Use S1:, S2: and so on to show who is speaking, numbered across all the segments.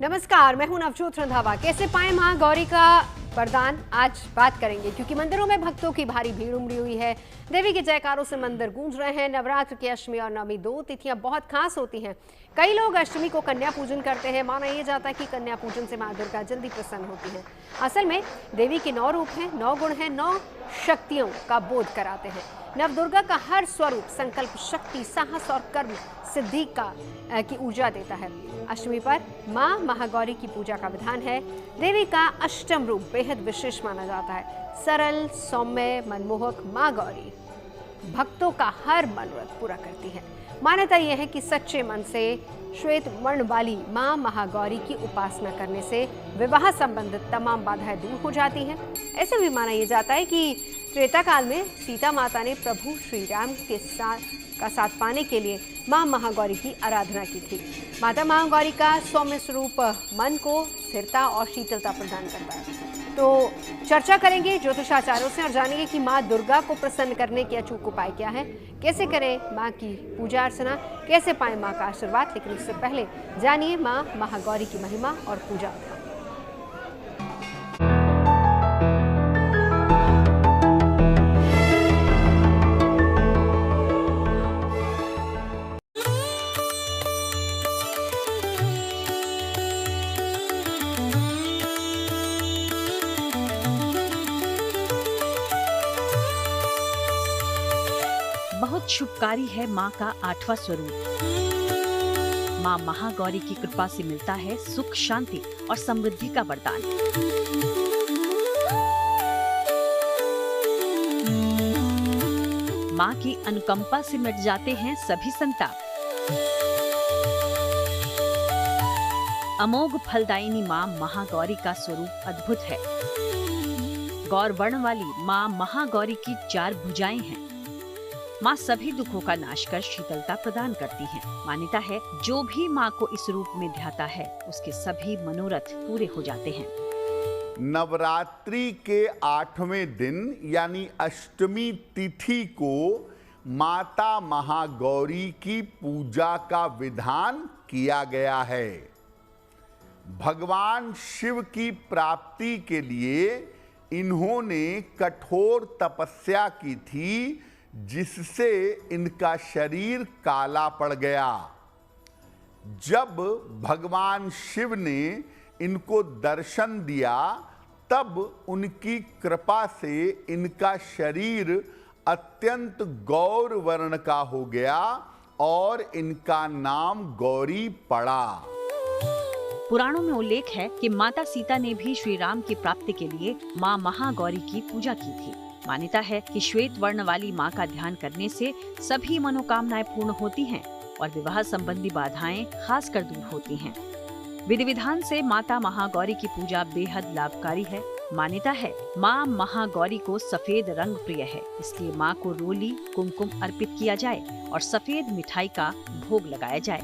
S1: नमस्कार, मैं हूं नवजोत रंधावा। कैसे पाएं मां गौरी का वरदान, आज बात करेंगे क्योंकि मंदिरों में भक्तों की भारी भीड़ उमड़ी हुई है। देवी के जयकारों से मंदिर गूंज रहे हैं। नवरात्र की अष्टमी और नवमी दो तिथियां बहुत खास होती हैं। कई लोग अष्टमी को कन्या पूजन करते हैं। माना यह जाता है कि कन्या पूजन से मां दुर्गा जल्दी प्रसन्न होती हैं। असल में देवी के 9 रूप हैं, 9 गुण हैं, 9 शक्तियों का बोध कराते हैं। नव दुर्गा का हर स्वरूप संकल्प, शक्ति, साहस और कर्म सिद्धि की ऊर्जा देता है। अष्टमी पर मां महागौरी की पूजा का विधान है। देवी का अष्टम रूप बेहद विशेष माना जाता है। सरल, सौम्य, मनमोहक मां गौरी भक्तों का हर मनोरथ पूरा करती है। मान्यता यह है कि सच्चे मन से श्वेत वर्ण वाली मां महागौरी की उपासना करने से विवाह संबंधित तमाम बाधाएं दूर हो जाती हैं। ऐसे भी माना यह जाता है कि त्रेता काल में सीता माता ने प्रभु श्री राम के साथ पाने के लिए मां महागौरी की आराधना की थी। माता महागौरी का सौम्य स्वरूप मन को स्थिरता और शीतलता प्रदान करता है। तो चर्चा करेंगे ज्योतिषाचार्यों से और जानेंगे कि मां दुर्गा को प्रसन्न करने के अचूक उपाय क्या है, कैसे करें मां की पूजा अर्चना, कैसे पाएं मां का आशीर्वाद। लेकिन उससे पहले जानिए मां महागौरी की महिमा और पूजा।
S2: बहुत शुभकारी है माँ का 8वां स्वरूप। माँ महागौरी की कृपा से मिलता है सुख, शांति और समृद्धि का वरदान। माँ की अनुकंपा से मिट जाते हैं सभी संताप। अमोघ फलदायिनी माँ महागौरी का स्वरूप अद्भुत है। गौर वर्ण वाली माँ महागौरी की 4 भुजाएं हैं। माँ सभी दुखों का नाश कर शीतलता प्रदान करती हैं। मान्यता है जो भी माँ को इस रूप में ध्याता है उसके सभी मनोरथ पूरे हो जाते हैं।
S3: नवरात्रि के 8वें दिन यानी अष्टमी तिथि को माता महागौरी की पूजा का विधान किया गया है। भगवान शिव की प्राप्ति के लिए इन्होंने कठोर तपस्या की थी, जिससे इनका शरीर काला पड़ गया। जब भगवान शिव ने इनको दर्शन दिया तब उनकी कृपा से इनका शरीर अत्यंत गौर वर्ण का हो गया और इनका नाम गौरी पड़ा।
S2: पुराणों में उल्लेख है कि माता सीता ने भी श्री राम की प्राप्ति के लिए माँ महागौरी की पूजा की थी। मान्यता है कि श्वेत वर्ण वाली माँ का ध्यान करने से सभी मनोकामनाएं पूर्ण होती हैं और विवाह संबंधी बाधाएं खासकर दूर होती हैं। विधि विधान से माता महागौरी की पूजा बेहद लाभकारी है। मान्यता है माँ महागौरी को सफेद रंग प्रिय है, इसलिए माँ को रोली, कुमकुम अर्पित किया जाए और सफेद मिठाई का भोग लगाया जाए।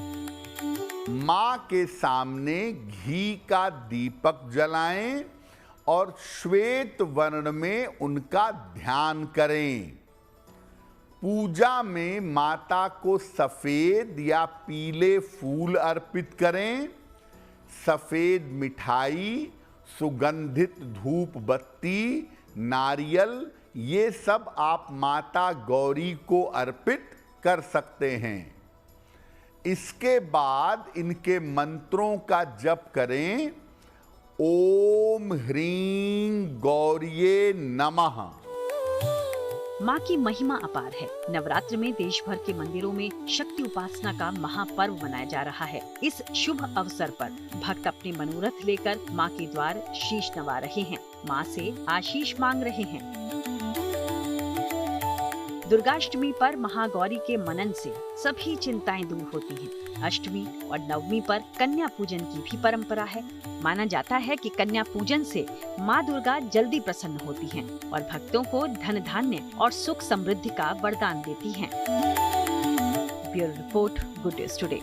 S3: माँ के सामने घी का दीपक जलाएं और श्वेत वर्ण में उनका ध्यान करें। पूजा में माता को सफेद या पीले फूल अर्पित करें। सफेद मिठाई, सुगंधित धूप बत्ती, नारियल, ये सब आप माता गौरी को अर्पित कर सकते हैं। इसके बाद इनके मंत्रों का जप करें। ओम ह्रीं गौरिये नमः।
S2: माँ की महिमा अपार है। नवरात्र में देश भर के मंदिरों में शक्ति उपासना का महापर्व मनाया जा रहा है। इस शुभ अवसर पर भक्त अपने मनोरथ लेकर माँ के द्वार शीश नवा रहे हैं, माँ से आशीष मांग रहे हैं। दुर्गाष्टमी पर महागौरी के मनन से सभी चिंताएं दूर होती हैं। अष्टमी और नवमी पर कन्या पूजन की भी परंपरा है। माना जाता है कि कन्या पूजन से माँ दुर्गा जल्दी प्रसन्न होती हैं और भक्तों को धन धान्य और सुख समृद्धि का वरदान देती हैं। Bureau report, good news today.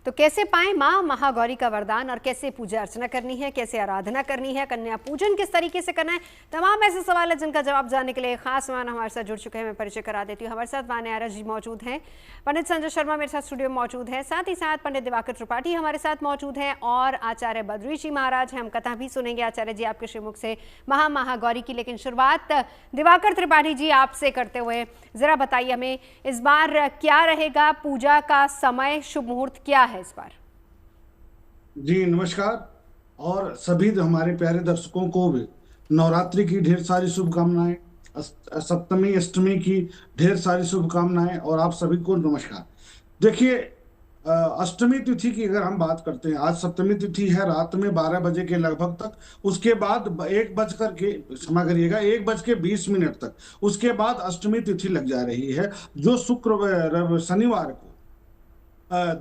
S1: तो कैसे पाएं माँ महागौरी का वरदान और कैसे पूजा अर्चना करनी है, कैसे आराधना करनी है, कन्या पूजन किस तरीके से करना है, तमाम ऐसे सवाल है जिनका जवाब जानने के लिए खास मेहमान हमारे साथ जुड़ चुके हैं। मैं परिचय करा देती हूँ। हमारे साथ मान्य आर्य जी मौजूद हैं, पंडित संजय शर्मा मेरे साथ स्टूडियो में मौजूद है, साथ ही साथ पंडित दिवाकर त्रिपाठी हमारे साथ मौजूद हैं और आचार्य बद्री जी महाराज हैं। हम कथा भी सुनेंगे आचार्य जी आपके श्रीमुख से महागौरी की। लेकिन शुरुआत दिवाकर त्रिपाठी जी आपसे करते हुए जरा बताइए हमें इस बार क्या रहेगा, पूजा का समय, शुभ मुहूर्त क्या है इस बार?
S4: जी नमस्कार, और सभी हमारे प्यारे दर्शकों को भी नवरात्रि की ढेर सारी शुभकामनाएं, सप्तमी अष्टमी की ढेर सारी शुभकामनाएं और आप सभी को नमस्कार। देखिए, अष्टमी तिथि की अगर हम बात करते हैं, आज सप्तमी तिथि है रात में 12 बजे के लगभग तक, उसके बाद 1:20 तक, उसके बाद अष्टमी तिथि लग जा रही है जो शनिवार को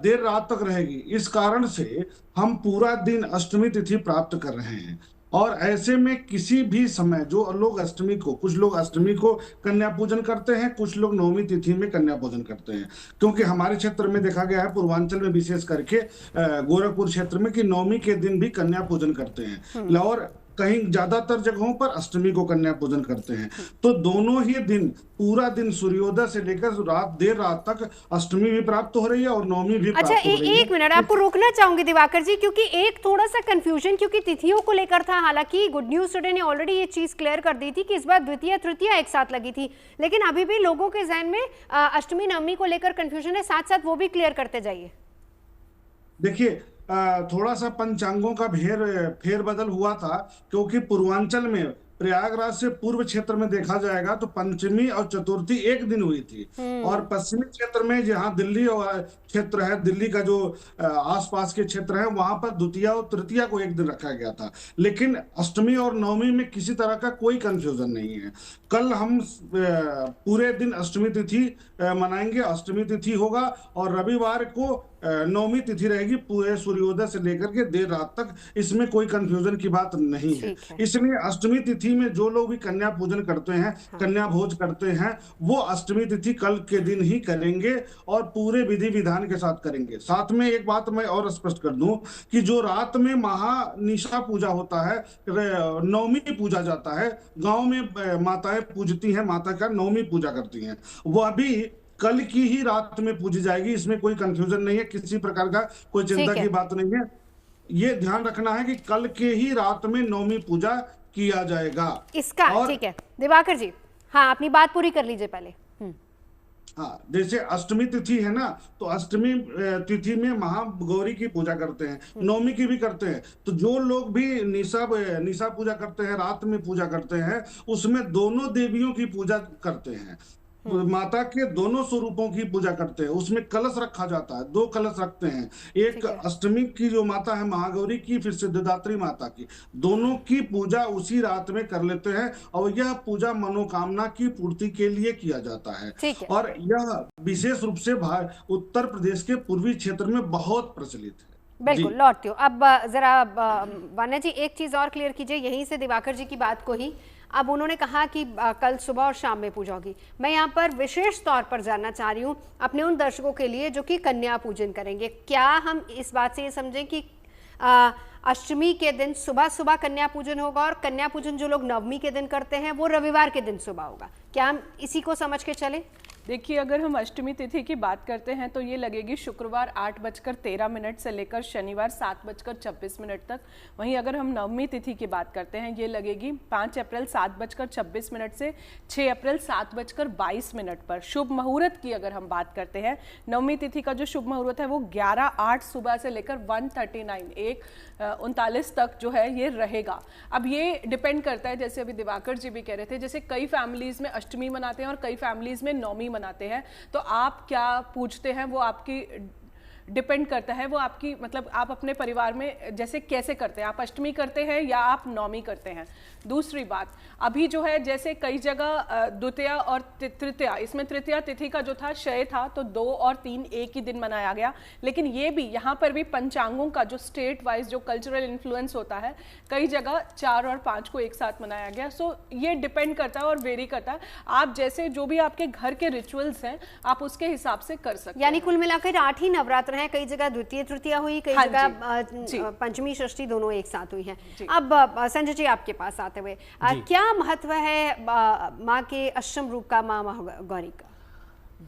S4: देर रात तक रहेगी। इस कारण से हम पूरा दिन अष्टमी तिथि प्राप्त कर रहे हैं और ऐसे में किसी भी समय जो लोग अष्टमी को, कुछ लोग अष्टमी को कन्या पूजन करते हैं, कुछ लोग नवमी तिथि में कन्या पूजन करते हैं, क्योंकि हमारे क्षेत्र में देखा गया है, पूर्वांचल में विशेष करके गोरखपुर क्षेत्र में, कि नवमी के दिन भी कन्या पूजन करते हैं और कहीं ज्यादातर जगहों पर अष्टमी को कन्या पूजन करते हैं। तो दोनों ही दिन, पूरा दिन सूर्योदय से लेकर देर रात तक अष्टमी भी प्राप्त हो रही है और नवमी भी प्राप्त हो रही है।
S1: एक मिनट आपको रोकना चाहूंगी दिवाकर जी, क्योंकि एक थोड़ा सा कंफ्यूजन क्योंकि तिथियों को लेकर था। हालांकि गुड न्यूज टुडे ने ऑलरेडी ये चीज क्लियर कर दी थी कि इस बार द्वितीय तृतीया एक साथ लगी थी, लेकिन अभी भी लोगों के जहन में अष्टमी नवमी को लेकर कंफ्यूजन है, साथ साथ वो भी क्लियर करते जाइए।
S4: देखिए, थोड़ा सा पंचांगों का फेरबदल हुआ था, क्योंकि पूर्वांचल में प्रयागराज से पूर्व क्षेत्र में देखा जाएगा तो पंचमी और चतुर्थी एक दिन हुई थी, और पश्चिमी क्षेत्र में जहां दिल्ली और क्षेत्र है, दिल्ली का जो आसपास के क्षेत्र है, वहां पर द्वितीया और तृतीया को एक दिन रखा गया था। लेकिन अष्टमी और नवमी में किसी तरह का कोई कंफ्यूजन नहीं है। कल हम पूरे दिन अष्टमी तिथि मनाएंगे, अष्टमी तिथि होगा और रविवार को नवमी तिथि रहेगी, पूरे सूर्योदय से लेकर के देर रात तक। इसमें कोई कंफ्यूजन की बात नहीं है। इसलिए अष्टमी तिथि में जो लोग भी कन्या पूजन करते हैं, कन्या भोज करते हैं, वो अष्टमी तिथि कल के दिन ही करेंगे और पूरे विधि विधान के साथ करेंगे। साथ में एक बात मैं और स्पष्ट कर दूं कि जो रात में महानिशा पूजा होता है, नवमी पूजा जाता है, गांव में माताएं पूजती हैं, माता का नवमी पूजा करती हैं, वह भी कल की ही रात में पूजी जाएगी। इसमें कोई कंफ्यूजन नहीं है, किसी प्रकार का कोई चिंता की बात नहीं है। ये ध्यान रखना है कि कल के ही रात में नवमी पूजा किया जाएगा
S1: इसका। ठीक है दिवाकर जी, हाँ अपनी बात पूरी कर लीजिए पहले।
S4: हाँ, जैसे अष्टमी तिथि है ना, तो अष्टमी तिथि में महागौरी की पूजा करते हैं, नवमी की भी करते हैं। तो जो लोग भी निशा पूजा करते हैं, रात में पूजा करते हैं, उसमें दोनों देवियों की पूजा करते हैं, माता के दोनों स्वरूपों की पूजा करते हैं। उसमें कलश रखा जाता है, 2 कलश रखते हैं, एक अष्टमी की जो माता है महागौरी की, फिर सिद्धिदात्री माता की, दोनों की पूजा उसी रात में कर लेते हैं और यह पूजा मनोकामना की पूर्ति के लिए किया जाता है। और यह विशेष रूप से उत्तर प्रदेश के पूर्वी क्षेत्र में बहुत प्रचलित है।
S1: बिल्कुल, लौटती हूँ। अब जरा वान्या जी एक चीज और क्लियर कीजिए, यहीं से दिवाकर जी की बात को ही। अब उन्होंने कहा कि कल सुबह और शाम में पूजा होगी। मैं यहाँ पर विशेष तौर पर जानना चाह रही हूँ अपने उन दर्शकों के लिए जो कि कन्या पूजन करेंगे, क्या हम इस बात से ये समझें कि अष्टमी के दिन सुबह सुबह कन्या पूजन होगा और कन्या पूजन जो लोग नवमी के दिन करते हैं वो रविवार के दिन सुबह होगा? क्या हम इसी को समझ के चलें?
S5: देखिए, अगर हम अष्टमी तिथि की बात करते हैं तो ये लगेगी शुक्रवार 8:13 से लेकर शनिवार 7:26 तक। वहीं अगर हम नवमी तिथि की बात करते हैं, ये लगेगी 5 अप्रैल 7:26 से 6 अप्रैल 7:22 पर। शुभ मुहूर्त की अगर हम बात करते हैं, नवमी तिथि का जो शुभ मुहूर्त है वो 11:08 सुबह से लेकर 1:39 तक जो है ये रहेगा। अब ये डिपेंड करता है, जैसे अभी दिवाकर जी भी कह रहे थे, जैसे कई फैमिलीज में अष्टमी मनाते हैं और कई फैमिलीज में नवमी मनाते हैं, तो आप क्या पूछते हैं वो आपकी डिपेंड करता है, वो आपकी मतलब आप अपने परिवार में जैसे कैसे करते हैं, आप अष्टमी करते हैं या आप नवमी करते हैं। दूसरी बात, अभी जो है जैसे कई जगह द्वितीया और तृतीया, इसमें तृतीया तिथि का जो था क्षय था तो 2 और 3 एक ही दिन मनाया गया, लेकिन ये भी यहाँ पर भी पंचांगों का जो स्टेट वाइज जो कल्चरल इन्फ्लुएंस होता है, कई जगह 4 और 5 को एक साथ मनाया गया। सो ये डिपेंड करता है और वेरी करता है, आप जैसे जो भी आपके घर के रिचुअल्स हैं आप उसके हिसाब से कर सकते हैं।
S1: यानी कुल मिलाकर 8 ही नवरात्र है, कई जगह द्वितीय तृतीया हुई, कई
S5: हाँ
S1: जगह पंचमी षष्ठी दोनों एक साथ हुई है। अब संजय जी आपके पास आते हुए क्या महत्व है माँ के अष्टम रूप का, माँ महागौरी का?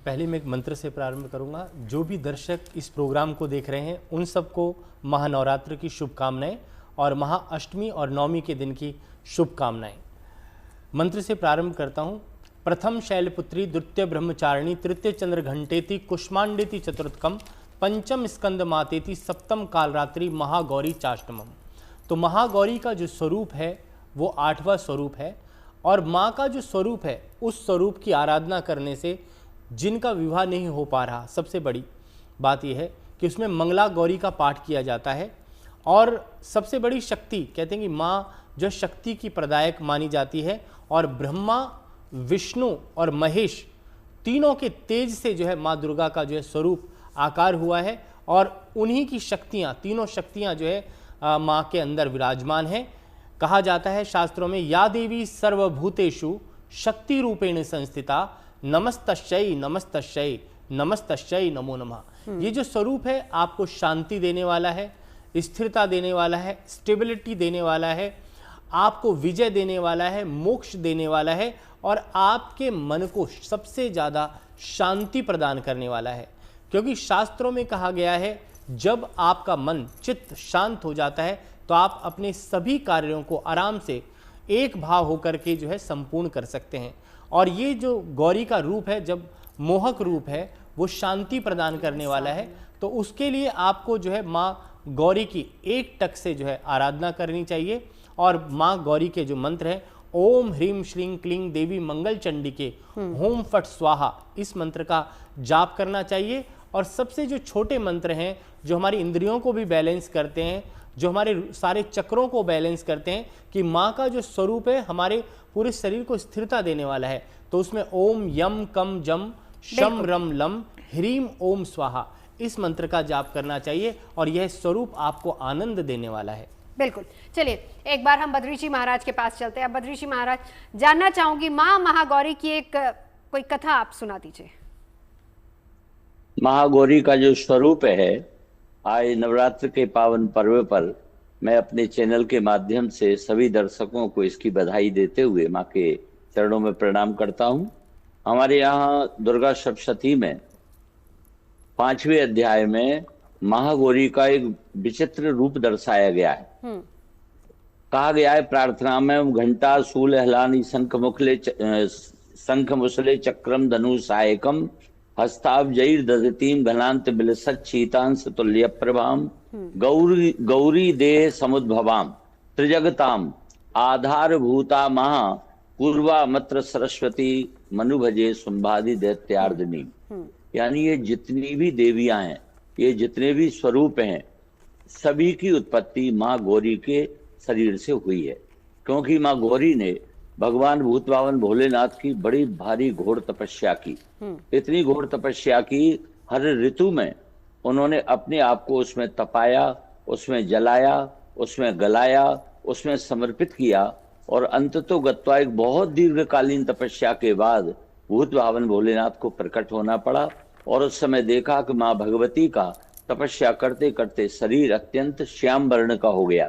S6: पहले मैं एक मंत्र से प्रारंभ करूंगा। जो भी दर्शक इस प्रोग्राम को देख रहे हैं उन सबको महानवरात्र की शुभकामनाएं और महाअष्टमी और नवमी के दिन की शुभकामनाएं। मंत्र से प्रारंभ करता हूं। प्रथम शैलपुत्री, द्वितीय ब्रह्मचारिणी, तृतीय चंद्र घंटेति, कुष्मांडेति चतुर्थकम, पंचम स्कंद मातेति, सप्तम कालरात्रि, महागौरी चाष्टमम। तो महागौरी का जो स्वरूप है वो 8वां स्वरूप है और माँ का जो स्वरूप है उस स्वरूप की आराधना करने से जिनका विवाह नहीं हो पा रहा, सबसे बड़ी बात यह है कि उसमें मंगला गौरी का पाठ किया जाता है। और सबसे बड़ी शक्ति, कहते हैं कि माँ जो शक्ति की प्रदायक मानी जाती है और ब्रह्मा, विष्णु और महेश तीनों के तेज से जो है माँ दुर्गा का जो है स्वरूप आकार हुआ है और उन्हीं की शक्तियाँ, तीनों शक्तियाँ जो है माँ के अंदर विराजमान है। कहा जाता है शास्त्रों में, या देवी सर्वभूतेषु शक्ति रूपेण संस्थिता, नमस्तस्यै नमस्तस्यै नमस्तस्यै नमो नमः। ये जो स्वरूप है आपको शांति देने वाला है, स्थिरता देने वाला है, स्टेबिलिटी देने वाला है, आपको विजय देने वाला है, मोक्ष देने वाला है और आपके मन को सबसे ज़्यादा शांति प्रदान करने वाला है। क्योंकि शास्त्रों में कहा गया है जब आपका मन चित्त शांत हो जाता है तो आप अपने सभी कार्यों को आराम से एक भाव होकर के जो है संपूर्ण कर सकते हैं। और ये जो गौरी का रूप है, जब मोहक रूप है, वो शांति प्रदान करने वाला है। तो उसके लिए आपको जो है माँ गौरी की एक टक से जो है आराधना करनी चाहिए। और माँ गौरी के जो मंत्र हैं, ओम ह्रीम श्रीं क्लीं देवी मंगल चंडी के होम फट स्वाहा, इस मंत्र का जाप करना चाहिए। और सबसे जो छोटे मंत्र हैं जो हमारी इंद्रियों को भी बैलेंस करते हैं, जो हमारे सारे चक्रों को बैलेंस करते हैं, कि माँ का जो स्वरूप है हमारे पूरे शरीर को स्थिरता देने वाला है, तो उसमें ओम यम कम जम शम रम लम ह्रीम ओम स्वाहा, इस मंत्र का जाप करना चाहिए और यह स्वरूप आपको आनंद देने वाला है।
S1: बिल्कुल। चलिए एक बार हम बद्री जी महाराज के पास चलते हैं। बद्री जी महाराज, जानना चाहूंगी माँ महागौरी की एक कोई कथा आप सुना दीजिए।
S7: महागौरी का जो स्वरूप है, आज नवरात्र के पावन पर्व पर मैं अपने चैनल के माध्यम से सभी दर्शकों को इसकी बधाई देते हुए माँ के चरणों में प्रणाम करता हूँ। हमारे यहाँ दुर्गा सप्तशती में 5वें अध्याय में महागौरी का एक विचित्र रूप दर्शाया गया है। कहा गया है प्रार्थना में, घंटा शूल हलानी शंख मुसले चक्रम धनु सहायकम हस्ताब्जैर दधतीम घनांत बिलसत शीतांश तुल्य प्रभाम गौरी गौरी देह समुद्भवाम त्रिजगताम आधारभूता महा पूर्वा मत्र सरस्वती मनुभजे सुंभादि दैत्यार्दिनी। यानी ये जितनी भी देवियां हैं, ये जितने भी स्वरूप हैं, सभी की उत्पत्ति माँ गौरी के शरीर से हुई है। क्योंकि माँ गौरी ने भगवान भूतभावन भोलेनाथ की बड़ी भारी घोर तपस्या की। इतनी घोर तपस्या की, हर ऋतु में उन्होंने अपने आप को उसमें तपाया, उसमें जलाया, उसमें गलाया, उसमें समर्पित किया और अंततो गत्वा एक बहुत दीर्घकालीन तपस्या के बाद भूतभावन भोलेनाथ को प्रकट होना पड़ा। और उस समय देखा कि माँ भगवती का तपस्या करते करते शरीर अत्यंत श्याम वर्ण का हो गया।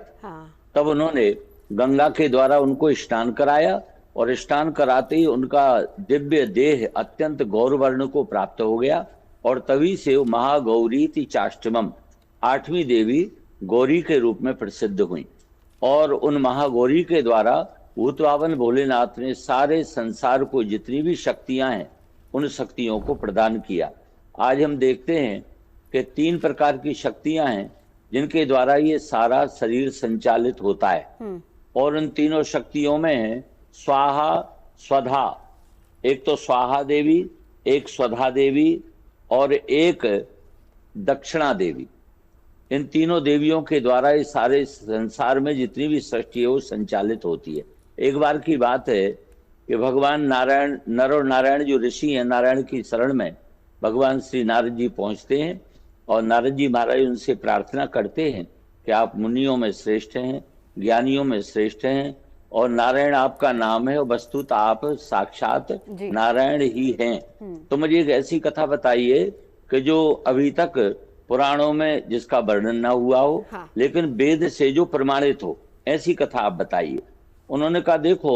S7: तब उन्होंने गंगा के द्वारा उनको स्नान कराया और स्नान कराते ही उनका दिव्य देह अत्यंत गौरवर्ण को प्राप्त हो गया। और तभी से वो महागौरी ती चाष्टमम, 8वीं देवी गौरी के रूप में प्रसिद्ध हुई। और उन महागौरी के द्वारा भूतभावन भोलेनाथ ने सारे संसार को जितनी भी शक्तियां हैं उन शक्तियों को प्रदान किया। आज हम देखते हैं कि 3 प्रकार की शक्तियां हैं जिनके द्वारा ये सारा शरीर संचालित होता है। और उन तीनों शक्तियों में है स्वाहा स्वधा, एक तो स्वाहा देवी, एक स्वधा देवी और एक दक्षिणा देवी। इन तीनों देवियों के द्वारा इस सारे संसार में जितनी भी सृष्टि है वो संचालित होती है। एक बार की बात है कि भगवान नारायण, नर और नारायण जो ऋषि हैं, नारायण की शरण में भगवान श्री नारद जी पहुंचते हैं और नारद जी महाराज उनसे प्रार्थना करते हैं कि आप मुनियों में श्रेष्ठ हैं, ज्ञानियों में श्रेष्ठ हैं और नारायण आपका नाम है और वस्तुतः आप साक्षात नारायण ही हैं। तो मुझे एक ऐसी कथा बताइए कि जो अभी तक पुराणों में जिसका वर्णन ना हुआ हो,
S1: हाँ।
S7: लेकिन वेद से जो प्रमाणित हो, ऐसी कथा आप बताइए। उन्होंने कहा देखो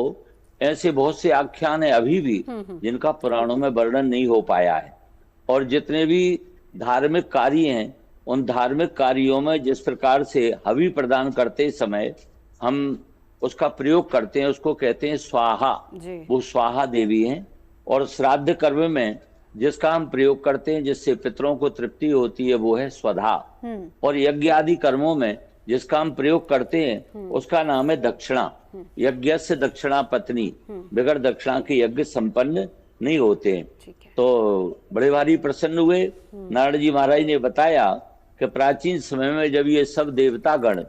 S7: ऐसे बहुत से आख्यान है अभी भी जिनका पुराणों में वर्णन नहीं हो पाया है, और जितने भी धार्मिक कार्य हैं उन धार्मिक कार्यों में जिस प्रकार से हवि प्रदान करते समय हम उसका प्रयोग करते हैं उसको कहते हैं स्वाहा।
S1: जी।
S7: वो स्वाहा देवी हैं। और श्राद्ध कर्म में जिसका हम प्रयोग करते हैं जिससे पितरों को तृप्ति होती है वो है स्वधा। और यज्ञ आदि कर्मों में जिसका हम प्रयोग करते हैं उसका नाम है दक्षिणा। यज्ञ से दक्षिणा पत्नी, बगैर दक्षिणा के यज्ञ संपन्न नहीं होते हैं।
S1: ठीक है।
S7: तो बड़े भारी प्रसन्न हुए। नारद जी महाराज ने बताया कि प्राचीन समय में जब ये सब देवतागण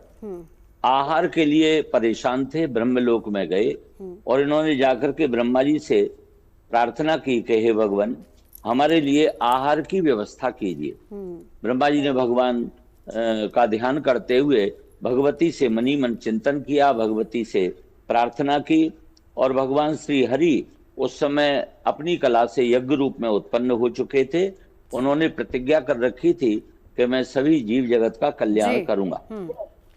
S7: आहार के लिए परेशान थे, ब्रह्मलोक में गए और इन्होंने जाकर के ब्रह्मा जी से प्रार्थना की कि हे भगवान हमारे लिए आहार की व्यवस्था कीजिए। ब्रह्मा जी ने भगवान का ध्यान करते हुए भगवती से मनी मन चिंतन किया, भगवती से प्रार्थना की, और भगवान श्री हरि उस समय अपनी कला से यज्ञ रूप में उत्पन्न हो चुके थे। उन्होंने प्रतिज्ञा कर रखी थी कि मैं सभी जीव जगत का कल्याण करूंगा।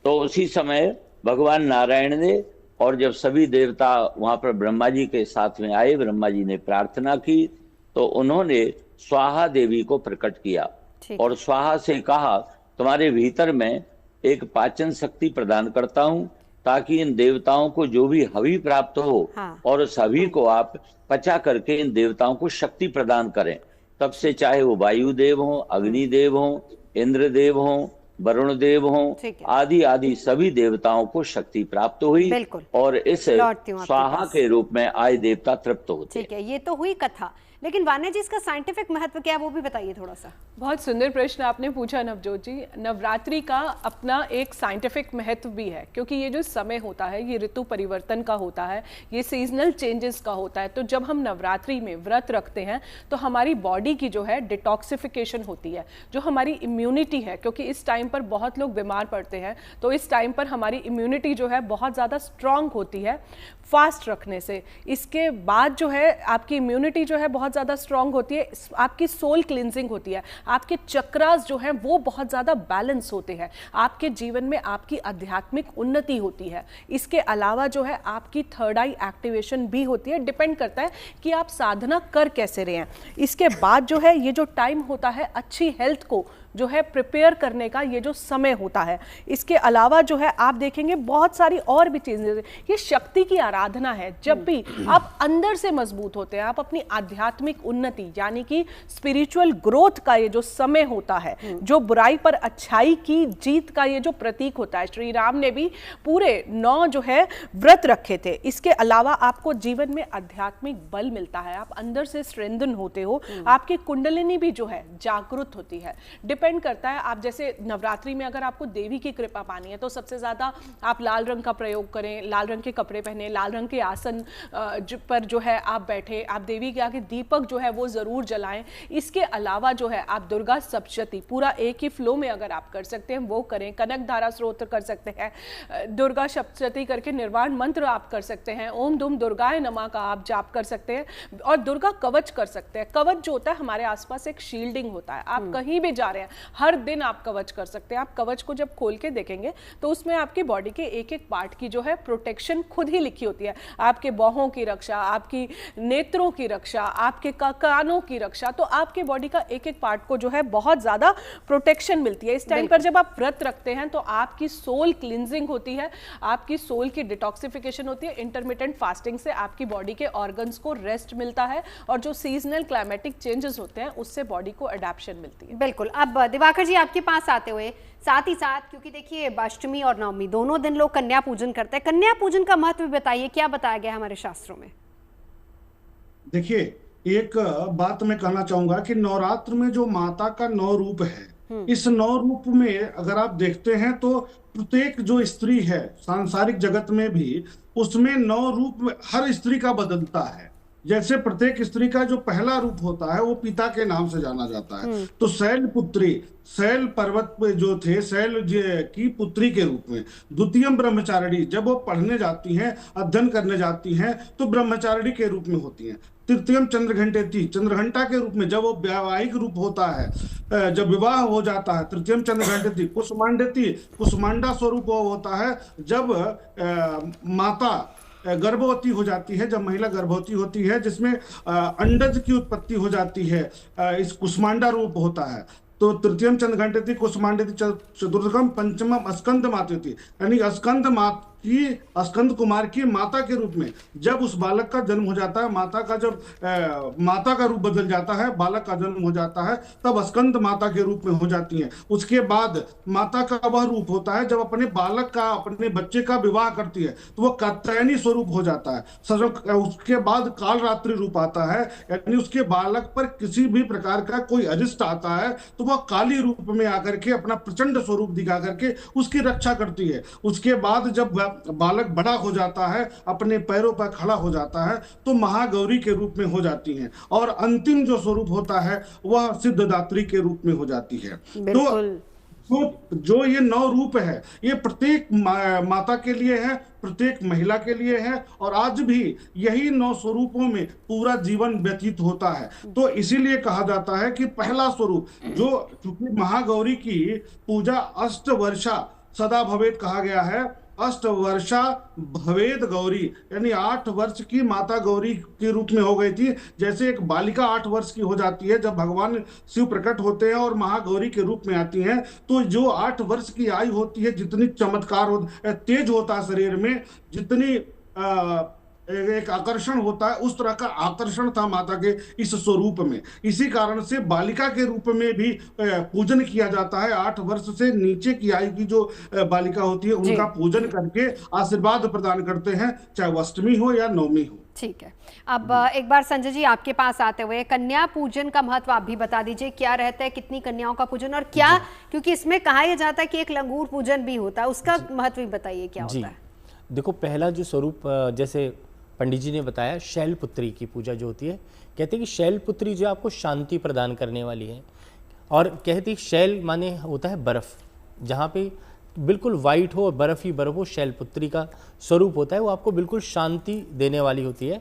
S7: तो उसी समय भगवान नारायण ने, और जब सभी देवता वहां पर ब्रह्मा जी के साथ में आए, ब्रह्मा जी ने प्रार्थना की तो उन्होंने स्वाहा देवी को प्रकट किया और स्वाहा से कहा तुम्हारे भीतर मैं एक पाचन शक्ति प्रदान करता हूं ताकि इन देवताओं को जो भी हवि प्राप्त हो और उस हवि को आप पचा करके इन देवताओं को शक्ति प्रदान करें। तब से चाहे वो वायुदेव हो, अग्निदेव हो, इंद्रदेव हो, वरुण देव हो, आदि आदि सभी देवताओं को शक्ति प्राप्त हुई और इस स्वाहा के रूप में आए देवता तृप्त होते।
S1: ठीक है, ये तो हुई कथा, लेकिन वान्या जी इसका साइंटिफिक महत्व क्या है वो भी बताइए थोड़ा सा।
S5: बहुत सुंदर प्रश्न आपने पूछा नवजोत जी। नवरात्रि का अपना एक साइंटिफिक महत्व भी है, क्योंकि ये जो समय होता है ये ऋतु परिवर्तन का होता है, ये सीजनल चेंजेस का होता है। तो जब हम नवरात्रि में व्रत रखते हैं तो हमारी बॉडी की जो है डिटॉक्सिफिकेशन होती है, जो हमारी इम्यूनिटी है, क्योंकि इस टाइम पर बहुत लोग बीमार पड़ते हैं, तो इस टाइम पर हमारी इम्यूनिटी जो है बहुत ज़्यादा स्ट्रांग होती है फास्ट रखने से। इसके बाद जो है आपकी इम्यूनिटी जो है बहुत ज़्यादा स्ट्रांग होती है, आपकी सोल क्लिनजिंग होती है, आपके चक्रास जो हैं वो बहुत ज़्यादा बैलेंस होते हैं, आपके जीवन में आपकी आध्यात्मिक उन्नति होती है। इसके अलावा जो है आपकी थर्ड आई एक्टिवेशन भी होती है। डिपेंड करता है कि आप साधना कर कैसे रहे हैं। इसके बाद जो है ये जो टाइम होता है अच्छी हेल्थ को जो है प्रिपेयर करने का, ये जो समय होता है। इसके अलावा जो है आप देखेंगे बहुत सारी और भी चीजें, ये शक्ति की आराधना है। जब भी आप अंदर से मजबूत होते हैं, आप अपनी आध्यात्मिक उन्नति यानी कि स्पिरिचुअल ग्रोथ का ये जो समय होता है, जो बुराई पर अच्छाई की जीत का ये जो प्रतीक होता है। श्री राम ने भी पूरे 9 जो है व्रत रखे थे। इसके अलावा आपको जीवन में आध्यात्मिक बल मिलता है, आप अंदर से स्ट्रेंथन होते हो, आपकी कुंडलिनी भी जो है जागृत होती है। डिपेंड करता है, आप जैसे नवरात्रि में अगर आपको देवी की कृपा पानी है तो सबसे ज्यादा आप लाल रंग का प्रयोग करें, लाल रंग के कपड़े पहने, लाल रंग के आसन पर जो है आप बैठे, आप देवी के आगे दीपक जो है वो जरूर जलाएं। इसके अलावा जो है आप दुर्गा सप्तशती पूरा एक ही फ्लो में अगर आप कर सकते हैं वो करें। कनक धारा स्रोत कर सकते हैं, दुर्गा सप्तशती करके निर्वाण मंत्र आप कर सकते हैं, ओम दुम दुर्गाय नमः का आप जाप कर सकते हैं, और दुर्गा कवच कर सकते हैं। कवच जो होता है हमारे आसपास एक शील्डिंग होता है, आप कहीं भी जा रहे हैं हर दिन आप कवच कर सकते हैं। आप कवच को जब खोल के देखेंगे तो उसमें आपकी बॉडी के एक एक पार्ट की जो है प्रोटेक्शन खुद ही लिखी होती है। आपके बाहों की रक्षा, आपकी नेत्रों की रक्षा, आपके कानों की रक्षा, तो आपके बॉडी का एक एक पार्ट को जो है बहुत ज्यादा प्रोटेक्शन मिलती है। इस टाइम पर जब आप व्रत रखते हैं तो आपकी सोल क्लिनजिंग होती है, आपकी सोल की डिटॉक्सिफिकेशन होती है। इंटरमिटेंट फास्टिंग से आपकी बॉडी के ऑर्गन्स को रेस्ट मिलता है और जो सीजनल क्लाइमेटिक चेंजेस होते हैं उससे बॉडी को अडेप्शन मिलती है।
S1: बिल्कुल। अब दिवाकर जी आपके पास आते हुए साथ ही साथ, क्योंकि देखिए अष्टमी और नवमी दोनों दिन लोग कन्या पूजन करते हैं, कन्या पूजन का महत्व बताइए, क्या बताया गया हमारे शास्त्रों में?
S4: देखिए, एक बात मैं कहना चाहूंगा कि नवरात्र में जो माता का 9 रूप है, इस 9 रूप में अगर आप देखते हैं तो प्रत्येक जो स्त्री है सांसारिक जगत में भी, उसमें 9 रूप हर स्त्री का बदलता है। जैसे प्रत्येक स्त्री का जो पहला रूप होता है वो पिता के नाम से जाना जाता है। तो शैल पुत्री, शैल पर्वत पे जो थे, शैल की पुत्री के रूप में। द्वितीय ब्रह्मचारिणी, जब वो पढ़ने जाती हैं, अध्ययन करने जाती हैं तो ब्रह्मचारिणी के रूप में होती हैं। तृतीयम चंद्रघंटेति, चंद्रघंटा के रूप में जब वो वैवाहिक रूप होता है, जब विवाह हो जाता है, तृतीयम चंद्रघंटेति। कुसुमांडेति, कुसुमांडा स्वरूप वो होता है जब माता गर्भवती हो जाती है, जब महिला गर्भवती होती है, जिसमें अंडज की उत्पत्ति हो जाती है, इस कुसुमांडा रूप होता है। तो तृतीयम चंद्रघंटेति कुसुमांडेति चतुर्थकम पंचमम स्कंद मातेति, यानी स्कंद कुमार की माता के रूप में जब उस बालक का जन्म हो जाता है, माता का जब माता का रूप बदल जाता है, बालक का जन्म हो जाता है, तब स्कंद माता के रूप में हो जाती है। उसके बाद माता का वह रूप होता है जब अपने बालक का, अपने बच्चे का विवाह करती है, तो वह कात्यायनी स्वरूप हो जाता है। उसके बाद काल रात्रि रूप आता है, यानी उसके बालक पर किसी भी प्रकार का कोई अरिष्ट आता है तो वह काली रूप में आकर के अपना प्रचंड स्वरूप दिखा करके उसकी रक्षा करती है। उसके बाद जब बालक बड़ा हो जाता है, अपने पैरों पर खड़ा हो जाता है, तो महागौरी के रूप में हो जाती हैं, और अंतिम जो स्वरूप होता है वह सिद्धदात्री के रूप में हो जाती है। तो जो ये 9 रूप है, ये प्रत्येक माता के लिए है, प्रत्येक महिला के लिए है, और आज भी यही 9 स्वरूपों में पूरा जीवन व्यतीत होता है। तो इसीलिए कहा जाता है कि पहला स्वरूप जो, चूंकि महागौरी की पूजा अष्टवर्षा सदा भवेत कहा गया है, अष्टवर्षा भवेद गौरी, यानी 8 वर्ष की माता गौरी के रूप में हो गई थी। जैसे एक बालिका 8 वर्ष की हो जाती है जब भगवान शिव प्रकट होते हैं और महागौरी के रूप में आती हैं, तो जो 8 वर्ष की आयु होती है, जितनी चमत्कार तेज होता है शरीर में, जितनी एक आकर्षण होता है, उस तरह का आकर्षण था माता के इस स्वरूप में। इसी कारण से बालिका के रूप में भी पूजन किया जाता है। 8 वर्ष से नीचे की आयु की जो बालिका होती है उनका पूजन करके आशीर्वाद प्रदान करते हैं, चाहे वो अष्टमी हो या नवमी हो।
S1: ठीक है, अब एक बार संजय जी आपके पास आते हुए कन्या पूजन का महत्व आप भी बता दीजिए, क्या रहता है, कितनी कन्याओं का पूजन, और क्या, क्योंकि इसमें कहा यह जाता है कि एक लंगूर पूजन भी होता है, उसका महत्व भी बताइए क्या होता है।
S6: देखो, पहला जो स्वरूप जैसे पंडित जी ने बताया, शैलपुत्री की पूजा जो होती है, कहते हैं कि शैलपुत्री जो आपको शांति प्रदान करने वाली है, और कहते हैं शैल माने होता है बर्फ, जहाँ पे बिल्कुल वाइट हो और बर्फ ही बर्फ हो, शैलपुत्री का स्वरूप होता है, वो आपको बिल्कुल शांति देने वाली होती है।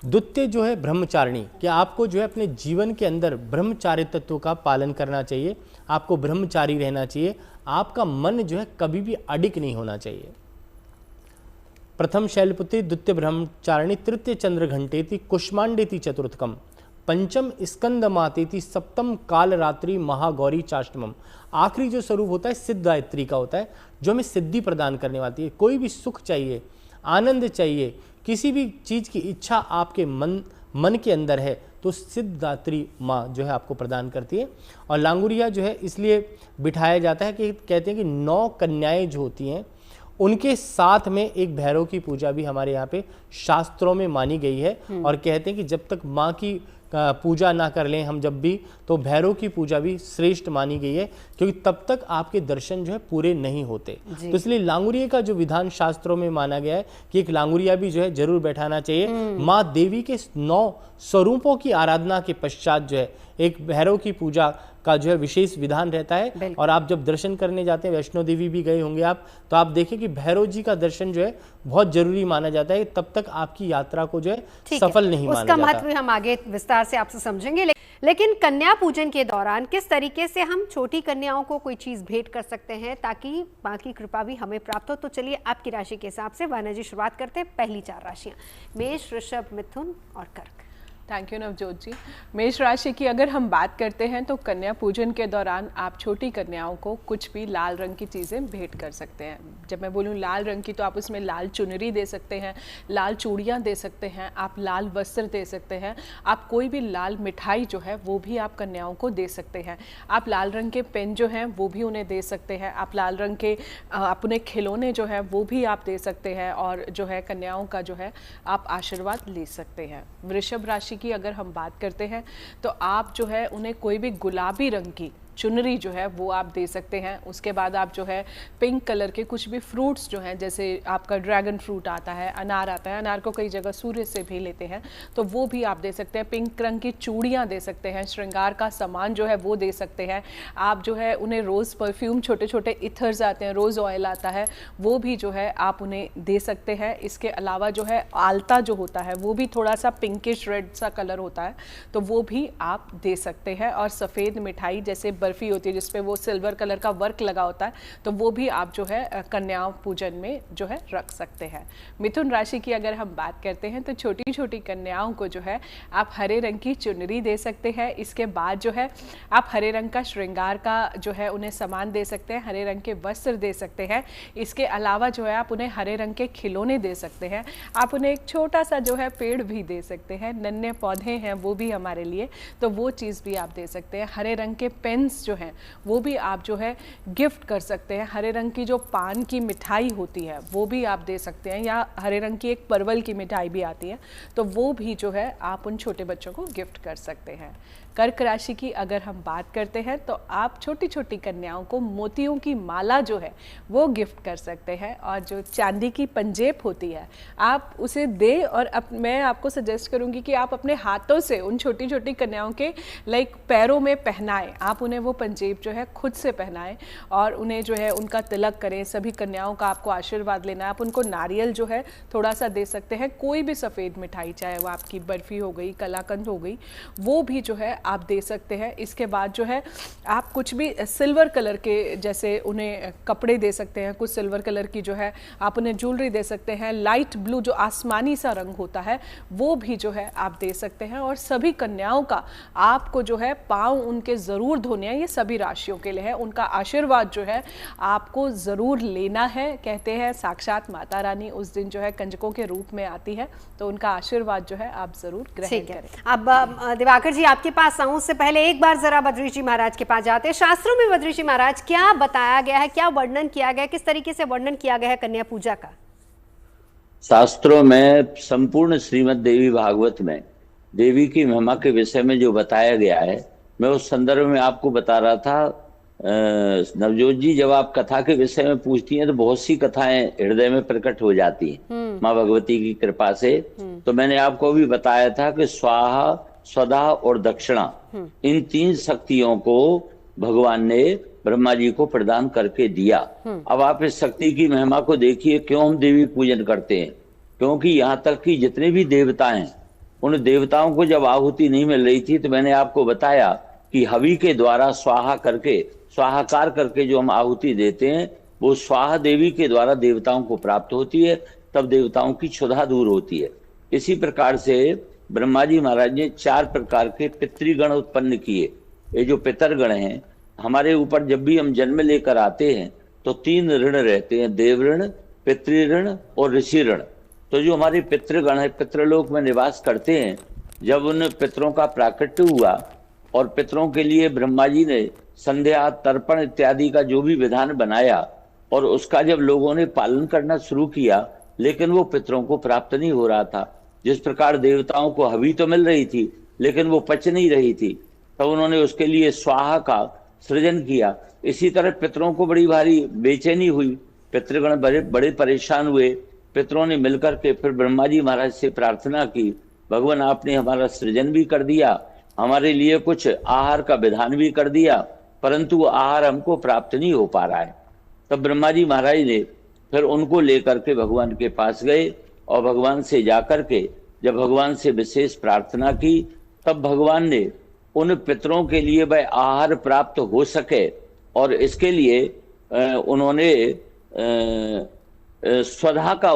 S6: द्वितीय जो है ब्रह्मचारिणी, कि आपको जो है अपने जीवन के अंदर ब्रह्मचार्य तत्व का पालन करना चाहिए, आपको ब्रह्मचारी रहना चाहिए, आपका मन जो है कभी भी अडिग नहीं होना चाहिए। प्रथम शैलपुत्री, द्वितीय ब्रह्मचारिणी, तृतीय चंद्रघंटेति, कुष्मांडेति चतुर्थकम, पंचम स्कंद मातेति, सप्तम काल रात्रि महागौरी चाष्टमम। आखिरी जो स्वरूप होता है सिद्धदात्री का होता है, जो हमें सिद्धि प्रदान करने वाली है। कोई भी सुख चाहिए, आनंद चाहिए, किसी भी चीज़ की इच्छा आपके मन के अंदर है, तो सिद्धदात्री माँ जो है आपको प्रदान करती है। और लांगुरिया जो है इसलिए बिठाया जाता है कि कहते हैं कि 9 कन्याएं जो होती हैं उनके साथ में एक भैरव की पूजा भी हमारे यहाँ पे शास्त्रों में मानी गई है, और कहते हैं कि जब तक माँ की पूजा ना कर लें हम जब भी, तो भैरव की पूजा भी श्रेष्ठ मानी गई है, क्योंकि तब तक आपके दर्शन जो है पूरे नहीं होते। तो इसलिए लांगुरिया का जो विधान शास्त्रों में माना गया है कि एक लांगुरिया भी जो है जरूर बैठाना चाहिए। माँ देवी के 9 स्वरूपों की आराधना के पश्चात जो है एक भैरव की पूजा का जो है विशेष विधान रहता है। और आप जब दर्शन करने जाते हैं, वैष्णो देवी भी गए होंगे आप, तो आप देखें कि भैरव जी का दर्शन जो है बहुत जरूरी माना जाता है, तब तक आपकी यात्रा को जो है सफल नहीं माना जाता।
S1: उसका महत्व हम आगे विस्तार से आपसे समझेंगे। लेकिन कन्या पूजन के दौरान किस तरीके से हम छोटी कन्याओं को कोई चीज भेंट कर सकते हैं ताकि मां की कृपा भी हमें प्राप्त हो। तो चलिए आपकी राशि के हिसाब से वाना जी शुरुआत करते हैं। पहली 4 राशियां मेष, वृषभ, मिथुन और कर्क।
S5: थैंक यू नवजोत जी। मेष राशि की अगर हम बात करते हैं तो कन्या पूजन के दौरान आप छोटी कन्याओं को कुछ भी लाल रंग की चीज़ें भेंट कर सकते हैं। जब मैं बोलूँ लाल रंग की, तो आप उसमें लाल चुनरी दे सकते हैं, लाल चूड़ियाँ दे सकते हैं, आप लाल वस्त्र दे सकते हैं, आप कोई भी लाल मिठाई जो है वो भी आप कन्याओं को दे सकते हैं। आप लाल रंग के पेन जो हैं वो भी उन्हें दे सकते हैं। आप लाल रंग के अपने खिलौने जो हैं वो भी आप दे सकते हैं, और जो है कन्याओं का जो है आप आशीर्वाद ले सकते हैं। वृषभ राशि की अगर हम बात करते हैं तो आप जो है उन्हें कोई भी गुलाबी रंग की चुनरी जो है वो आप दे सकते हैं। उसके बाद आप जो है पिंक कलर के कुछ भी फ्रूट्स जो हैं, जैसे आपका ड्रैगन फ्रूट आता है, अनार आता है, अनार को कई जगह सूर्य से भी लेते हैं, तो वो भी आप दे सकते हैं। पिंक रंग की चूड़ियाँ दे सकते हैं, श्रृंगार का सामान जो है वो दे सकते हैं आप। जो है उन्हें रोज़ परफ्यूम, छोटे छोटे इथर्स आते हैं, रोज़ ऑयल आता है, वो भी जो है आप उन्हें दे सकते हैं। इसके अलावा जो है आलता जो होता है वो भी थोड़ा सा पिंकिश रेड सा कलर होता है, तो वो भी आप दे सकते हैं। और सफ़ेद मिठाई जैसे बर्फ़ी होती है जिसपे वो सिल्वर कलर का वर्क लगा होता है, तो वो भी आप जो है कन्या पूजन में जो है रख सकते हैं। मिथुन राशि की अगर हम बात करते हैं तो छोटी छोटी कन्याओं को जो है आप हरे रंग की चुनरी दे सकते हैं। इसके बाद जो है आप हरे रंग का श्रृंगार का जो है उन्हें सामान दे सकते हैं, हरे रंग के वस्त्र दे सकते हैं। इसके अलावा जो है आप उन्हें हरे रंग के खिलौने दे सकते हैं। आप उन्हें एक छोटा सा जो है पेड़ भी दे सकते हैं, नन्हे पौधे हैं वो भी हमारे लिए, तो वो चीज़ भी आप दे सकते हैं। हरे रंग के पेन्स जो हैं वो भी आप जो है गिफ्ट कर सकते हैं। हरे रंग की जो पान की मिठाई होती है वो भी आप दे सकते हैं, या हरे रंग की एक परवल की मिठाई भी आती है, तो वो भी जो है आप उन छोटे बच्चों को गिफ्ट कर सकते हैं। कर्क राशि की अगर हम बात करते हैं तो आप छोटी छोटी कन्याओं को मोतियों की माला जो है वो गिफ्ट कर सकते हैं। और जो चांदी की पंजेब होती है आप उसे दे, और मैं आपको सजेस्ट करूंगी कि आप अपने हाथों से उन छोटी छोटी कन्याओं के पैरों में पहनाएं। आप उन्हें वो पंजेब जो है खुद से पहनाएं और उन्हें जो है उनका तिलक करें। सभी कन्याओं का आपको आशीर्वाद लेना है। आप उनको नारियल जो है थोड़ा सा दे सकते हैं, कोई भी सफ़ेद मिठाई, चाहे वो आपकी बर्फ़ी हो गई, कलाकंद हो गई, वो भी जो है आप दे सकते हैं। इसके बाद जो है आप कुछ भी सिल्वर कलर के जैसे उन्हें कपड़े दे सकते हैं, कुछ सिल्वर कलर की जो है आप उन्हें ज्वेलरी दे सकते हैं। लाइट ब्लू जो आसमानी सा रंग होता है वो भी जो है आप दे सकते हैं। और सभी कन्याओं का आपको जो है पाँव उनके ज़रूर धोने हैं, ये सभी राशियों के लिए है। उनका आशीर्वाद जो है आपको ज़रूर लेना है। कहते हैं साक्षात माता रानी उस दिन जो है कंजकों के रूप में आती है, तो उनका आशीर्वाद जो है आप ज़रूर ग्रहण करें।
S1: अब दिवाकर जी आपके पास आऊं उससे पहले एक बार जरा बद्री जी महाराज के पास जाते हैं। शास्त्रों में बद्री जी महाराज क्या बताया गया है, क्या वर्णन किया गया है, किस तरीके से वर्णन किया गया है कन्या पूजा का?
S7: शास्त्रों में संपूर्ण श्रीमद् देवी भागवत में देवी की महिमा के विषय में जो बताया गया है, मैं उस संदर्भ में आपको बता रहा था। नवजोत जी, जब आप कथा के विषय में पूछती हैं तो बहुत सी कथाएं हृदय में प्रकट हो जाती हैं माँ भगवती की कृपा से। तो मैंने आपको भी बताया था कि स्वाहा, स्वधा और दक्षिणा, इन 3 शक्तियों को भगवान ने ब्रह्मा जी को प्रदान करके दिया। अब आप इस शक्ति की महिमा को देखिए, क्यों हम देवी पूजन करते हैं? क्योंकि यहाँ तक कि जितने भी देवता हैं, उन देवताओं को जब आहुति नहीं मिल रही थी तो मैंने आपको बताया कि हवि के द्वारा स्वाहा करके, स्वाहाकार करके जो हम आहुति देते हैं वो स्वाहा देवी के द्वारा देवताओं को प्राप्त होती है, तब देवताओं की क्षुधा दूर होती है। इसी प्रकार से ब्रह्मा जी महाराज ने 4 प्रकार के पितृगण उत्पन्न किए। ये जो पितरगण हैं, हमारे ऊपर जब भी हम जन्म लेकर आते हैं तो 3 ऋण रहते हैं, देव ऋण, पितृऋण और ऋषि ऋण। तो जो हमारे पितृगण है, पितृलोक में निवास करते हैं, जब उन पितरों का प्राकट्य हुआ और पितरों के लिए ब्रह्मा जी ने संध्या, तर्पण इत्यादि का जो भी विधान बनाया और उसका जब लोगों ने पालन करना शुरू किया, लेकिन वो पितरों को प्राप्त नहीं हो रहा था। जिस प्रकार देवताओं को हवि तो मिल रही थी लेकिन वो पच नहीं रही थी, तब उन्होंने उसके लिए स्वाहा का सृजन किया। इसी तरह पितरों को बड़ी भारी बेचैनी हुई, पितृगण बड़े परेशान हुए। पितरों ने मिलकर के फिर ब्रह्मा जी महाराज से प्रार्थना की, भगवान आपने हमारा सृजन भी कर दिया, हमारे लिए कुछ आहार का विधान भी कर दिया, परंतु वो आहार हमको प्राप्त नहीं हो पा रहा है। तब ब्रह्मा जी महाराज ने फिर उनको लेकर के भगवान के पास गए और भगवान से जाकर के जब भगवान से विशेष प्रार्थना की, तब भगवान ने उन पितरों के लिए वह आहार प्राप्त हो सके और इसके लिए उन्होंने स्वधा का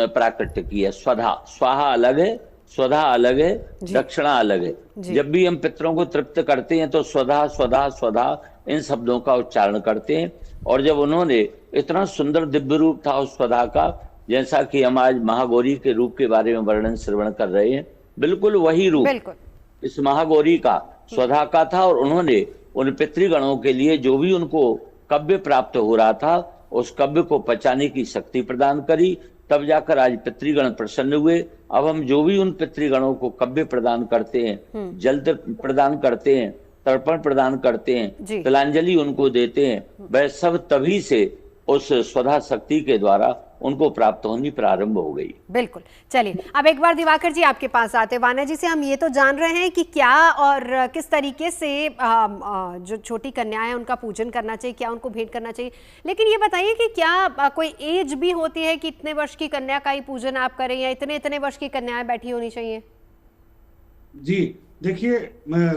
S7: प्राकट्य किया। स्वधा, स्वाहा अलग है, स्वधा अलग है, दक्षिणा अलग है। जब भी हम पितरों को तृप्त करते हैं तो स्वधा स्वधा स्वधा इन शब्दों का उच्चारण करते हैं। और जब उन्होंने इतना सुंदर दिव्य रूप था उस स्वधा का, जैसा कि हम आज महागौरी के रूप के बारे में वर्णन श्रवण कर रहे हैं, बिल्कुल वही रूप इस महागौरी का स्वधा का था। और उन्होंने उन पितृगणों के लिए जो भी उनको कव्य प्राप्त हो रहा था, उस कव्य को पचाने की शक्ति प्रदान करी, तब जाकर आज पितृगण प्रसन्न हुए। अब हम जो भी उन पितृगणों को कव्य प्रदान करते हैं, जल प्रदान करते हैं, तर्पण प्रदान करते हैं, तिलांजलि उनको देते हैं, वह सब तभी से उस स्वधा शक्ति के द्वारा उनको प्राप्त होनी प्रारंभ हो गई।
S1: बिल्कुल। चलिए अब एक बार दिवाकर जी आपके पास आते हैं। वाना जी से हम ये तो जान रहे हैं कि क्या और किस तरीके से जो छोटी कन्याएं हैं उनका पूजन करना चाहिए, क्या उनको भेंट करना चाहिए, लेकिन ये बताइए कि क्या कोई एज भी होती है कि इतने वर्ष की कन्या का ही पूजन आप करें या इतने वर्ष की कन्याएं बैठी होनी चाहिए?
S4: जी देखिए,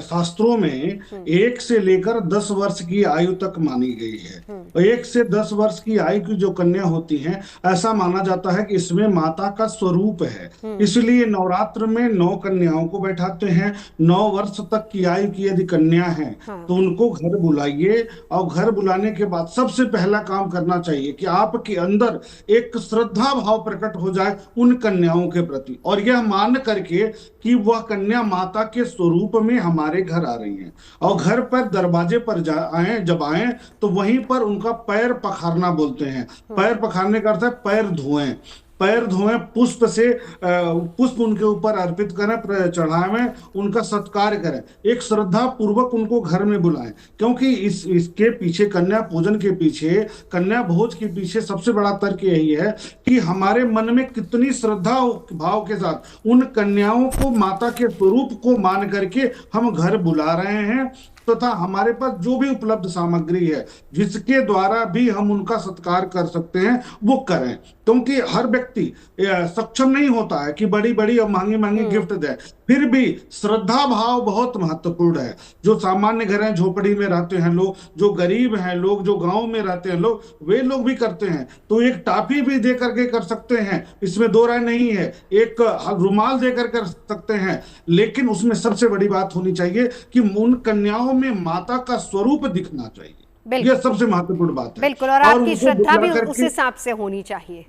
S4: शास्त्रों में 1 से लेकर 10 वर्ष की आयु तक मानी गई है। 1 से 10 वर्ष की आयु की जो कन्या होती हैं, ऐसा माना जाता है कि इसमें माता का स्वरूप है। इसलिए नवरात्र में 9 कन्याओं को बैठाते हैं। 9 वर्ष तक की आयु की यदि कन्या है तो उनको घर बुलाइए, और घर बुलाने के बाद सबसे पहला काम करना चाहिए कि आपके अंदर एक श्रद्धा भाव प्रकट हो जाए उन कन्याओं के प्रति, और यह मान करके कि वह कन्या माता के स्वरूप में हमारे घर आ रही हैं, और घर पर दरवाजे पर जब आए तो वहीं पर उनका पैर पखारना बोलते हैं। पैर पखारने का अर्थ है पैर धोएं। पैर धोएं, पुष्प से पुष्प उनके ऊपर अर्पित करें, चढ़ाएं, उनका सत्कार करें, एक श्रद्धा पूर्वक उनको घर में बुलाएं। क्योंकि इसके पीछे, कन्या पूजन के पीछे, कन्या भोज के पीछे सबसे बड़ा तर्क यही है कि हमारे मन में कितनी श्रद्धा भाव के साथ उन कन्याओं को माता के स्वरूप को मान करके हम घर बुला रहे हैं, तथा हमारे पास जो भी उपलब्ध सामग्री है जिसके द्वारा भी हम उनका सत्कार कर सकते हैं वो करें। क्योंकि हर व्यक्ति सक्षम नहीं होता है कि बड़ी बड़ी और महंगी महंगी गिफ्ट दे, फिर भी श्रद्धा भाव बहुत महत्वपूर्ण है। जो सामान्य घर हैं, झोपड़ी में रहते हैं लोग, जो गरीब हैं लोग, जो गांव में रहते हैं लोग, वे लोग भी करते हैं, तो एक टाफी भी दे करके कर सकते हैं, इसमें दो राय नहीं है। एक रुमाल देकर कर सकते हैं, लेकिन उसमें सबसे बड़ी बात होनी चाहिए कि उन कन्याओं में माता का स्वरूप दिखना चाहिए। यह सबसे महत्वपूर्ण बात है।
S1: बिल्कुल, और आपकी श्रद्धा भी उस हिसाब से होनी चाहिए।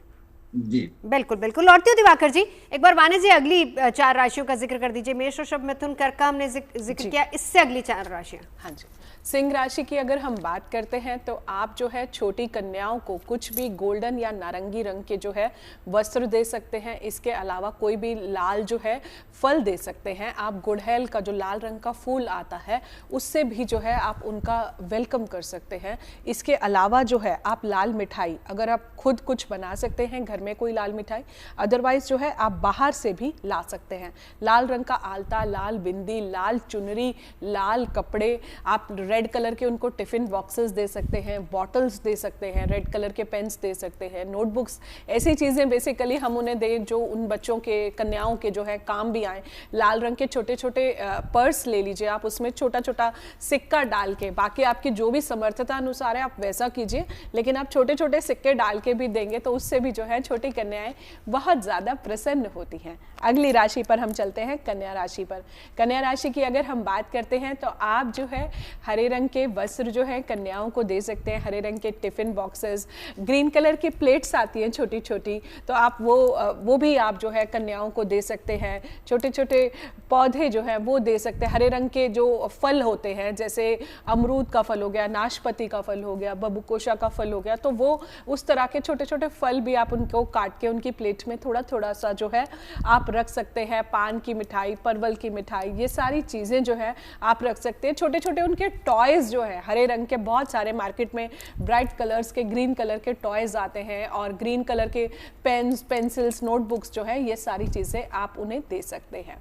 S4: जी
S1: बिल्कुल बिल्कुल। लौटती हूँ दिवाकर जी, एक बार वाणी जी अगली 4 राशियों का जिक्र कर दीजिए। मेष, वृषभ, मिथुन, कर्क का हमने जिक्र किया, इससे अगली 4 राशियां।
S5: हाँ जी, सिंह राशि की अगर हम बात करते हैं तो आप जो है छोटी कन्याओं को कुछ भी गोल्डन या नारंगी रंग के जो है वस्त्र दे सकते हैं। इसके अलावा कोई भी लाल जो है फल दे सकते हैं। आप गुड़हल का जो लाल रंग का फूल आता है उससे भी जो है आप उनका वेलकम कर सकते हैं। इसके अलावा जो है आप लाल मिठाई, अगर आप खुद कुछ बना सकते हैं घर में कोई लाल मिठाई, अदरवाइज जो है आप बाहर से भी ला सकते हैं। लाल रंग का आलता, लाल बिंदी, लाल चुनरी, लाल कपड़े, आप रेड कलर के उनको टिफिन बॉक्सेस दे सकते हैं, बॉटल्स दे सकते हैं, रेड कलर के पेन्स दे सकते हैं, नोटबुक्स, ऐसी चीज़ें बेसिकली हम उन्हें दें जो उन बच्चों के, कन्याओं के जो है काम भी आए। लाल रंग के छोटे छोटे पर्स ले लीजिए आप, उसमें छोटा छोटा सिक्का डाल के, बाकी आपकी जो भी समर्थता अनुसार है आप वैसा कीजिए, लेकिन आप छोटे छोटे सिक्के डाल के भी देंगे तो उससे भी जो है छोटी कन्याएं बहुत ज़्यादा प्रसन्न होती हैं। अगली राशि पर हम चलते हैं, कन्या राशि पर। कन्या राशि की अगर हम बात करते हैं तो आप जो है हरे रंग के वस्त्र जो है कन्याओं को दे सकते हैं। हरे रंग के टिफिन बॉक्सेस, ग्रीन कलर की प्लेट्स आती हैं छोटी छोटी, तो आप वो भी आप जो है कन्याओं को दे सकते हैं। छोटे छोटे पौधे जो हैं वो दे सकते हैं। हरे रंग के जो फल होते हैं जैसे अमरूद का फल हो गया, नाशपाती का फल हो गया, बबूकोशा का फल हो गया, तो वो उस तरह के छोटे छोटे फल भी आप उनको काट के उनकी प्लेट में थोड़ा थोड़ा सा जो है आप रख सकते हैं। पान की मिठाई, परवल की मिठाई, ये सारी चीज़ें जो है आप रख सकते हैं। छोटे छोटे उनके टॉयज जो है हरे रंग के, बहुत सारे मार्केट में ब्राइट कलर्स के, ग्रीन कलर के टॉयज आते हैं, और ग्रीन कलर के पेन्स, पेंसिल्स, नोटबुक्स जो है ये सारी चीज़ें आप उन्हें दे सकते हैं।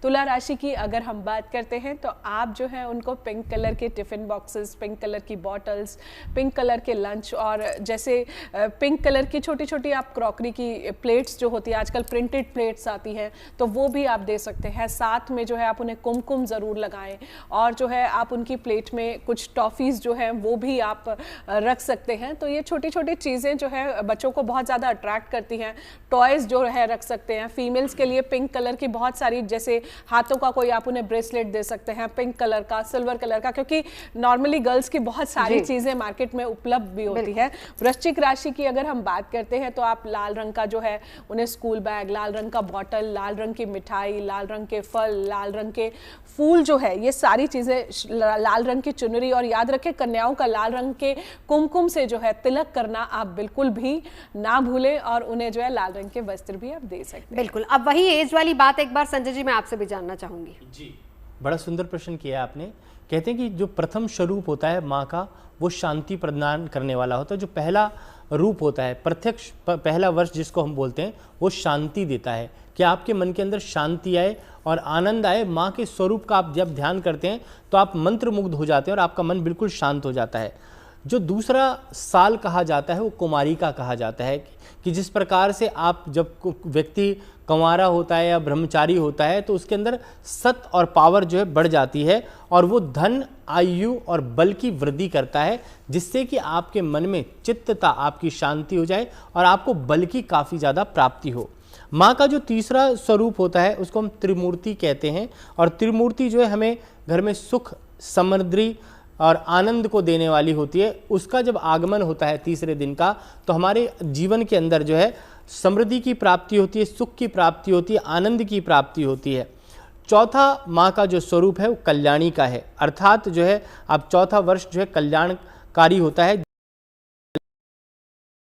S5: तुला राशि की अगर हम बात करते हैं तो आप जो है उनको पिंक कलर के टिफिन बॉक्सेस, पिंक कलर की बॉटल्स, पिंक कलर के लंच, और जैसे पिंक कलर की छोटी छोटी आप क्रॉकरी की प्लेट्स जो होती है, आजकल प्रिंटेड प्लेट्स आती हैं, तो वो भी आप दे सकते हैं। साथ में जो है आप उन्हें कुमकुम ज़रूर लगाएं, और जो है आप उनकी प्लेट में कुछ टॉफ़ीज़ जो हैं वो भी आप रख सकते हैं। तो ये छोटी छोटी चीज़ें जो है बच्चों को बहुत ज़्यादा अट्रैक्ट करती हैं। टॉयज़ जो है रख सकते हैं। फीमेल्स के लिए पिंक कलर की बहुत सारी, जैसे हाथों का कोई आप उन्हें ब्रेसलेट दे सकते हैं पिंक कलर का, सिल्वर कलर का, क्योंकि नॉर्मली गर्ल्स की बहुत सारी चीज़ें मार्केट में उपलब्ध भी होती है। वृश्चिक राशि की अगर हम बात करते हैं तो आप लाल रंग का जो है उन्हें स्कूल बैग, लाल रंग का बॉटल, लाल रंग की मिठाई, लाल रंग के फल, लाल रंग के फूल जो है, ये सारी चीज़ें, लाल रंग की चुनरी, और याद रखें कन्याओं का लाल रंग के कुमकुम से जो है तिलक करना आप बिल्कुल भी ना भूलें, और उन्हें जो है लाल रंग के वस्त्र भी आप दे सकते हैं।
S1: बिल्कुल। अब वही एज वाली बात एक बार संजय जी मैं आपसे भी जानना चाहूंगी।
S6: जी, बड़ा सुंदर प्रश्न किया आपने। कहते हैं कि जो प्रथम स्वरूप होता है माँ का, वो शांति प्रदान करने वाला होता है। जो पहला रूप होता है, प्रत्यक्ष पहला वर्ष जिसको हम बोलते हैं, वो शांति देता है कि आपके मन के अंदर शांति आए और आनंद आए। माँ के स्वरूप का आप जब ध्यान करते हैं तो आप मंत्रमुग्ध हो जाते हैं और आपका मन बिल्कुल शांत हो जाता है। जो दूसरा साल कहा जाता है वो कुमारिका कहा जाता है कि जिस प्रकार से आप जब व्यक्ति कंवारा होता है या ब्रह्मचारी होता है तो उसके अंदर सत और पावर जो है बढ़ जाती है और वो धन, आयु और बल की वृद्धि करता है, जिससे कि आपके मन में चित्तता, आपकी शांति हो जाए और आपको बल की काफ़ी ज़्यादा प्राप्ति हो। माँ का जो तीसरा स्वरूप होता है उसको हम त्रिमूर्ति कहते हैं और त्रिमूर्ति जो है हमें घर में सुख, समृद्धि और आनंद को देने वाली होती है। उसका जब आगमन होता है तीसरे दिन का तो हमारे जीवन के अंदर जो है समृद्धि की प्राप्ति होती है, सुख की प्राप्ति होती है, आनंद की प्राप्ति होती है। चौथा माँ का जो स्वरूप है वो कल्याणी का है, अर्थात जो है अब चौथा वर्ष जो है कल्याणकारी होता है।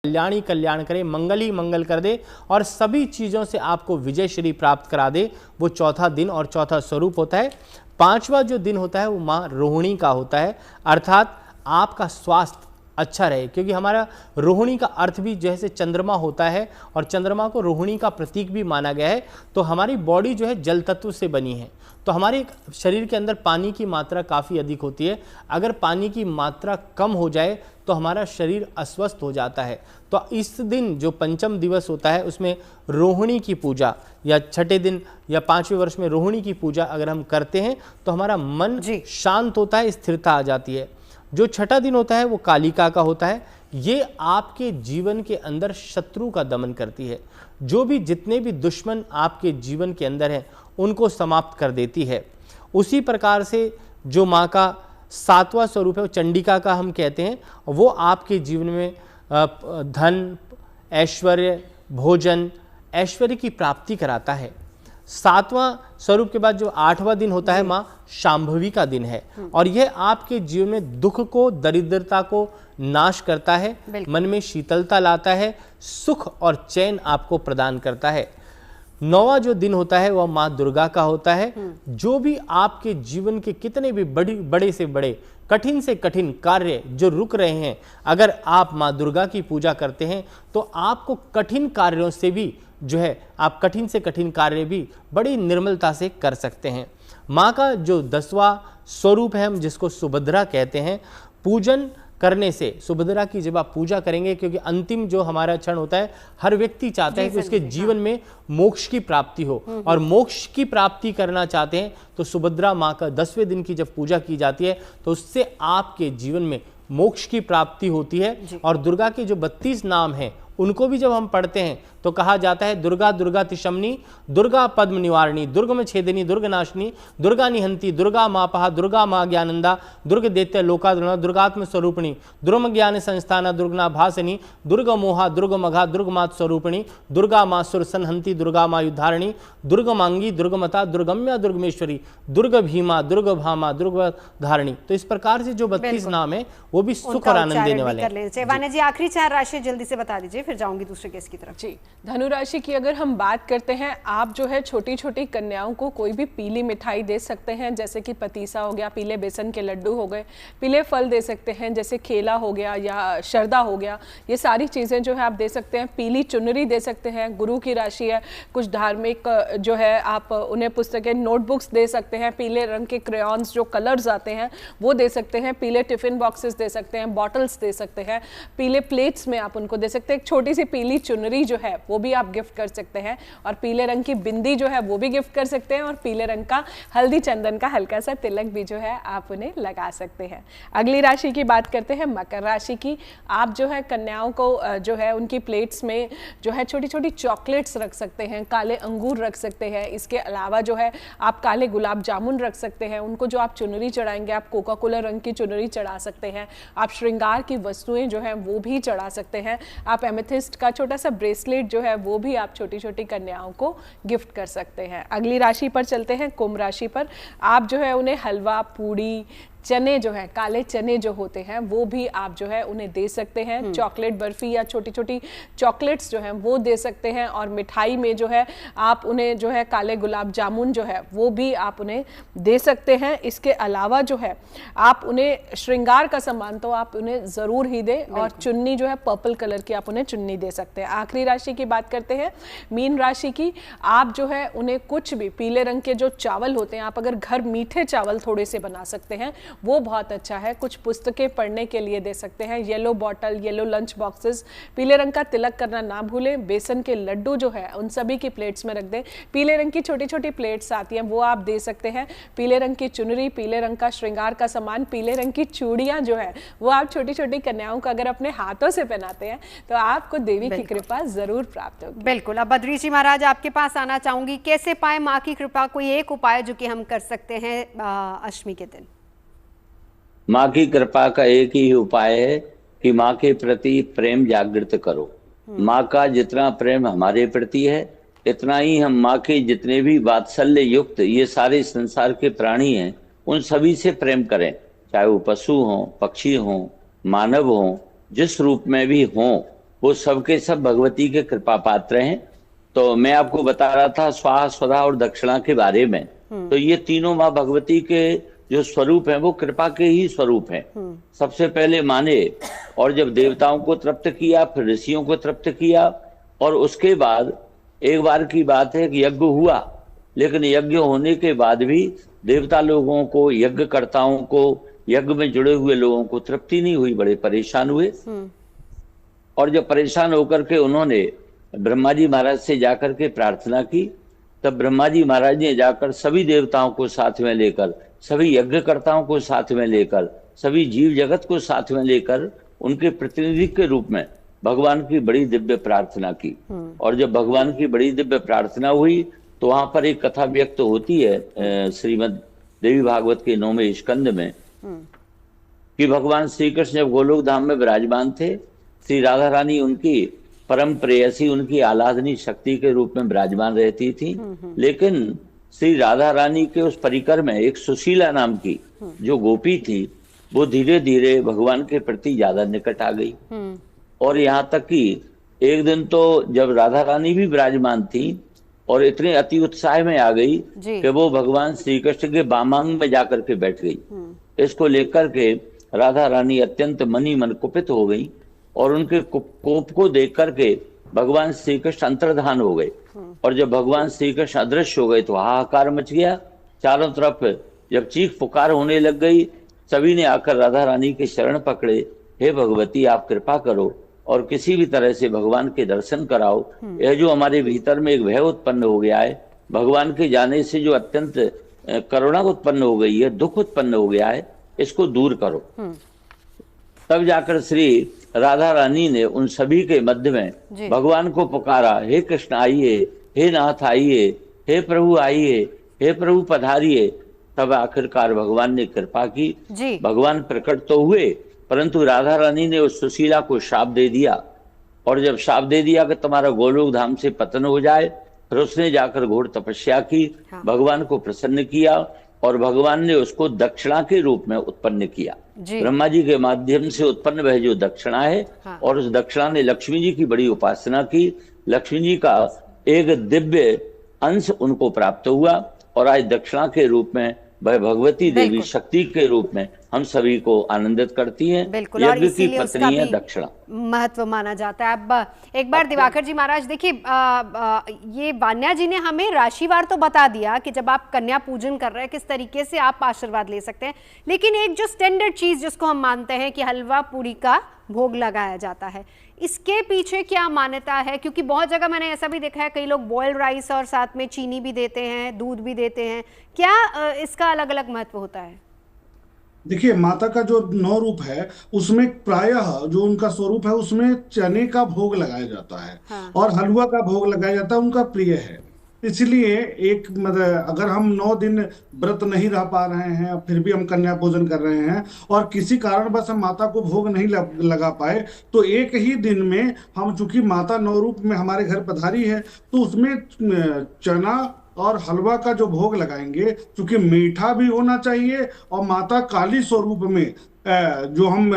S6: कल्याणी कल्याण करे, मंगल ही मंगल कर दे और सभी चीज़ों से आपको विजय श्री प्राप्त करा दे, वो चौथा दिन और चौथा स्वरूप होता है। पांचवा जो दिन होता है वो माँ रोहिणी का होता है, अर्थात आपका स्वास्थ्य अच्छा रहे, क्योंकि हमारा रोहिणी का अर्थ भी जैसे चंद्रमा होता है और चंद्रमा को रोहिणी का प्रतीक भी माना गया है। तो हमारी बॉडी जो है जल तत्व से बनी है, तो हमारे शरीर के अंदर पानी की मात्रा काफ़ी अधिक होती है। अगर पानी की मात्रा कम हो जाए तो हमारा शरीर अस्वस्थ हो जाता है। तो इस दिन जो पंचम दिवस होता है उसमें रोहिणी की पूजा या छठे दिन या पांचवें वर्ष में रोहिणी की पूजा अगर हम करते हैं तो हमारा मन शांत होता है, स्थिरता आ जाती है। जो छठा दिन होता है वो कालिका का होता है। ये आपके जीवन के अंदर शत्रु का दमन करती है। जो भी जितने भी दुश्मन आपके जीवन के अंदर हैं उनको समाप्त कर देती है। उसी प्रकार से जो माँ का सातवां स्वरूप है वो चंडिका का हम कहते हैं, वो आपके जीवन में धन, ऐश्वर्य, भोजन, ऐश्वर्य की प्राप्ति कराता है। सातवां स्वरूप के बाद जो आठवां दिन होता है माँ शांभवी का दिन है और यह आपके जीवन में दुख को, दरिद्रता को नाश करता है, मन में शीतलता लाता है, सुख और चैन आपको प्रदान करता है। नौवां जो दिन होता है वह माँ दुर्गा का होता है। जो भी आपके जीवन के कितने भी बड़े से बड़े, कठिन से कठिन कार्य जो रुक रहे हैं, अगर आप माँ दुर्गा की पूजा करते हैं तो आपको कठिन कार्यों से भी जो है आप कठिन से कठिन कार्य भी बड़ी निर्मलता से कर सकते हैं। माँ का जो 10वां स्वरूप है हम जिसको सुभद्रा कहते हैं, पूजन करने से सुभद्रा की जब आप पूजा करेंगे, क्योंकि अंतिम जो हमारा क्षण होता है हर व्यक्ति चाहता है कि उसके जीवन में मोक्ष की प्राप्ति हो और मोक्ष की प्राप्ति करना चाहते हैं तो सुभद्रा माँ का 10वें दिन की जब पूजा की जाती है तो उससे आपके जीवन में मोक्ष की प्राप्ति होती है। और दुर्गा के जो 32 नाम हैं उनको भी जब हम पढ़ते हैं तो कहा जाता है दुर्गा दुर्गा तिशमनी, दुर्गा पद्म निवारणी, दुर्गम छेदिनी, दुर्ग नाशिनी, दुर्गा निहंती, दुर्गा मापहा, दुर्गा माँ ज्ञानंदा, दुर्ग दैत्य लोकाद्रणा, दुर्गात्म स्वरूपिणी, दुर्म ज्ञान संस्थाना, दुर्गना भासनी, दुर्ग मोहा, दुर्ग मघा, दुर्ग मात स्वरूपिणी, दुर्गा माँ सुर संहंती, दुर्गा माँ युद्धारिणी, दुर्ग मांगी, दुर्गमता, दुर्गम्या, दुर्गमेश्वरी, दुर्ग भीमा, दुर्ग भामा, दुर्ग धारिणी। तो इस प्रकार से जो 32 नाम है वो भी सुख और आनंद देने वाले हैं।
S1: वान्या जी आखिरी 4 राशि जल्दी से बता दीजिए, फिर जाऊंगी दूसरे केस की तरफ।
S5: जी, धनु राशि की अगर हम बात करते हैं, आप जो है छोटी छोटी कन्याओं को कोई भी पीली मिठाई दे सकते हैं, जैसे कि पतीसा हो गया, पीले बेसन के लड्डू हो गए, पीले फल दे सकते हैं जैसे केला हो गया या शरदा हो गया, ये सारी चीज़ें जो है आप दे सकते हैं। पीली चुनरी दे सकते हैं, गुरु की राशि है, कुछ धार्मिक जो है आप उन्हें पुस्तकें, नोटबुक्स दे सकते हैं, पीले रंग के क्रेयॉन्स जो कलर्स आते हैं वो दे सकते हैं, पीले टिफिन बॉक्सेस दे सकते हैं, बॉटल्स दे सकते हैं, पीले प्लेट्स में आप उनको दे सकते हैं। एक छोटी सी पीली चुनरी जो है वो भी आप गिफ्ट कर सकते हैं और पीले रंग की बिंदी जो है वो भी गिफ्ट कर सकते हैं और पीले रंग का हल्दी चंदन का हल्का सा तिलक भी जो है आप उन्हें लगा सकते हैं। अगली राशि की बात करते हैं मकर राशि की। आप जो है कन्याओं को जो है उनकी प्लेट्स में जो है छोटी छोटी चॉकलेट्स रख सकते हैं, काले अंगूर रख सकते हैं, इसके अलावा जो है आप काले गुलाब जामुन रख सकते हैं। उनको जो आप चुनरी चढ़ाएंगे, आप कोका कोला रंग की चुनरी चढ़ा सकते हैं, आप श्रृंगार की वस्तुएं जो है वो भी चढ़ा सकते हैं, आप एमेथिस्ट का छोटा सा ब्रेसलेट जो है वो भी आप छोटी छोटी कन्याओं को गिफ्ट कर सकते हैं। अगली राशि पर चलते हैं, कुंभ राशि पर। आप जो है उन्हें हलवा, पूड़ी, चने जो है, काले चने जो होते हैं वो भी आप जो है उन्हें दे सकते हैं। चॉकलेट बर्फी या छोटी छोटी चॉकलेट्स जो हैं वो दे सकते हैं। और मिठाई में जो है आप उन्हें जो है काले गुलाब जामुन जो है वो भी आप उन्हें दे सकते हैं। इसके अलावा जो है आप उन्हें श्रृंगार का सामान तो आप उन्हें ज़रूर ही दें, और चुन्नी जो है पर्पल कलर की आप उन्हें चुन्नी दे सकते हैं। आखिरी राशि की बात करते हैं, मीन राशि की। आप जो है उन्हें कुछ भी पीले रंग के जो चावल होते हैं, आप अगर घर मीठे चावल थोड़े से बना सकते हैं वो बहुत अच्छा है। कुछ पुस्तकें पढ़ने के लिए दे सकते हैं। Yellow bottle, yellow lunch boxes, पीले रंग का तिलक करना ना भूलें। बेसन के लड्डू जो है उन सभी की प्लेट्स में रख दें। पीले रंग की छोटी छोटी प्लेट्स आती हैं वो आप दे सकते हैं। पीले रंग की चुनरी, पीले रंग का श्रृंगार का सामान, पीले रंग की चूड़ियां जो है वो आप छोटी छोटी कन्याओं को अगर अपने हाथों से पहनाते हैं तो आपको देवी की कृपा जरूर प्राप्त होगी।
S1: बिल्कुल। अब बद्री जी महाराज आपके पास आना चाहूंगी, कैसे पाए माँ की कृपा? कोई एक उपाय जो कि हम कर सकते हैं अष्टमी के दिन?
S7: माँ की कृपा का एक ही उपाय है कि माँ के प्रति प्रेम जागृत करो। माँ का जितना प्रेम हमारे प्रति है इतना ही हम माँ के जितने भी वात्सल्य युक्त ये सारे संसार के प्राणी हैं उन सभी से प्रेम करें, चाहे वो पशु हों, पक्षी हों, मानव हों, जिस रूप में भी हों, वो सबके सब भगवती के कृपा पात्र हैं। तो मैं आपको बता रहा था स्वाहा स्वधा और दक्षिणा के बारे में। तो ये तीनों माँ भगवती के जो स्वरूप हैं वो कृपा के ही स्वरूप हैं। सबसे पहले माने, और जब देवताओं को तृप्त किया, फिर ऋषियों को तृप्त किया, और उसके बाद एक बार की बात है कि यज्ञ हुआ, लेकिन यज्ञ होने के बाद भी देवता लोगों को, यज्ञकर्ताओं को, यज्ञ में जुड़े हुए लोगों को तृप्ति नहीं हुई, बड़े परेशान हुए। और जब परेशान होकर के उन्होंने ब्रह्मा जी महाराज से जाकर के प्रार्थना की, तब ब्रह्मा जी महाराज ने जाकर सभी देवताओं को साथ में लेकर, सभी यज्ञकर्ताओं को साथ में लेकर, सभी जीव जगत को साथ में लेकर उनके प्रतिनिधि के रूप में भगवान की बड़ी दिव्य प्रार्थना की। और जब भगवान की बड़ी दिव्य प्रार्थना हुई तो वहां पर एक कथा व्यक्त होती है श्रीमद् देवी भागवत के 9वें स्कंद में, कि भगवान श्री कृष्ण जब गोलोक धाम में विराजमान थे, श्री राधा रानी उनकी परम प्रेयसी, उनकी आराधनी शक्ति के रूप में विराजमान रहती थी। लेकिन श्री राधा रानी के उस परिकर में एक सुशीला नाम की जो गोपी थी वो धीरे धीरे भगवान के प्रति ज्यादा निकट आ गई। और यहाँ तक कि एक दिन तो जब राधा रानी भी विराजमान थी और इतने अति उत्साह में आ गई कि वो भगवान श्री कृष्ण के वामांग में जाकर के बैठ गई। इसको लेकर के राधा रानी अत्यंत मनी मन कुपित हो गई, और उनके कोप को देख करके भगवान श्री कृष्ण अंतर्धान हो गए। और जब भगवान श्री कृष्ण अदृश्य हो गए तो हाहाकार मच गया चारों तरफ। जब चीख पुकार होने लग गई, सभी ने आकर राधा रानी के शरण पकड़े, हे भगवती आप कृपा करो और किसी भी तरह से भगवान के दर्शन कराओ। यह जो हमारे भीतर में एक भय उत्पन्न हो गया है, भगवान के जाने से जो अत्यंत करुणा उत्पन्न हो गई है, दुख उत्पन्न हो गया है, इसको दूर करो। तब जाकर श्री राधा रानी ने उन सभी के मध्य में भगवान को पुकारा, हे कृष्ण आइए, हे नाथ आइए, हे प्रभु आइए, हे प्रभु पधारिए। तब आखिरकार भगवान ने कृपा की, भगवान प्रकट तो हुए, परंतु राधा रानी ने उस सुशीला को शाप दे दिया। और जब शाप दे दिया कि तुम्हारा गोलोक धाम से पतन हो जाए, फिर उसने जाकर घोर तपस्या की, भगवान को प्रसन्न किया, और भगवान ने उसको दक्षिणा के रूप में उत्पन्न किया। ब्रह्मा जी के माध्यम से उत्पन्न वह जो दक्षिणा है, और उस दक्षिणा ने लक्ष्मी जी की बड़ी उपासना की। लक्ष्मी जी का एक दिव्य अंश उनको प्राप्त हुआ, और आज दक्षिणा के रूप में वह भगवती देवी शक्ति के रूप में हम सभी को आनंदित करती हैं। यज्ञ की पत्नी है दक्षिणा,
S1: महत्व माना जाता है। अब एक बार दिवाकर जी महाराज देखिए, ये वान्या जी ने हमें राशिवार तो बता दिया कि जब आप कन्या पूजन कर रहे हैं किस तरीके से आप आशीर्वाद ले सकते हैं, लेकिन एक जो स्टैंडर्ड चीज जिसको हम मानते हैं कि हलवा पूरी का भोग लगाया जाता है, इसके पीछे क्या मान्यता है? क्योंकि बहुत जगह मैंने ऐसा भी देखा है, कई लोग बॉइल्ड राइस और साथ में चीनी भी देते हैं, दूध भी देते हैं। क्या इसका अलग अलग महत्व होता है?
S4: देखिए, माता का जो 9 रूप है उसमें प्रायः जो उनका स्वरूप है उसमें चने का भोग लगाया जाता है, और हलवा का भोग लगाया जाता है, उनका प्रिय है। इसलिए एक मतलब अगर हम 9 दिन व्रत नहीं रह पा रहे हैं, फिर भी हम कन्या पूजन कर रहे हैं, और किसी कारणवश हम माता को भोग नहीं लगा पाए, तो एक ही दिन में हम, चूंकि माता 9 रूप में हमारे घर पधारी है, तो उसमें चना और हलवा का जो भोग लगाएंगे, क्योंकि मीठा भी होना चाहिए और माता काली स्वरूप में जो हम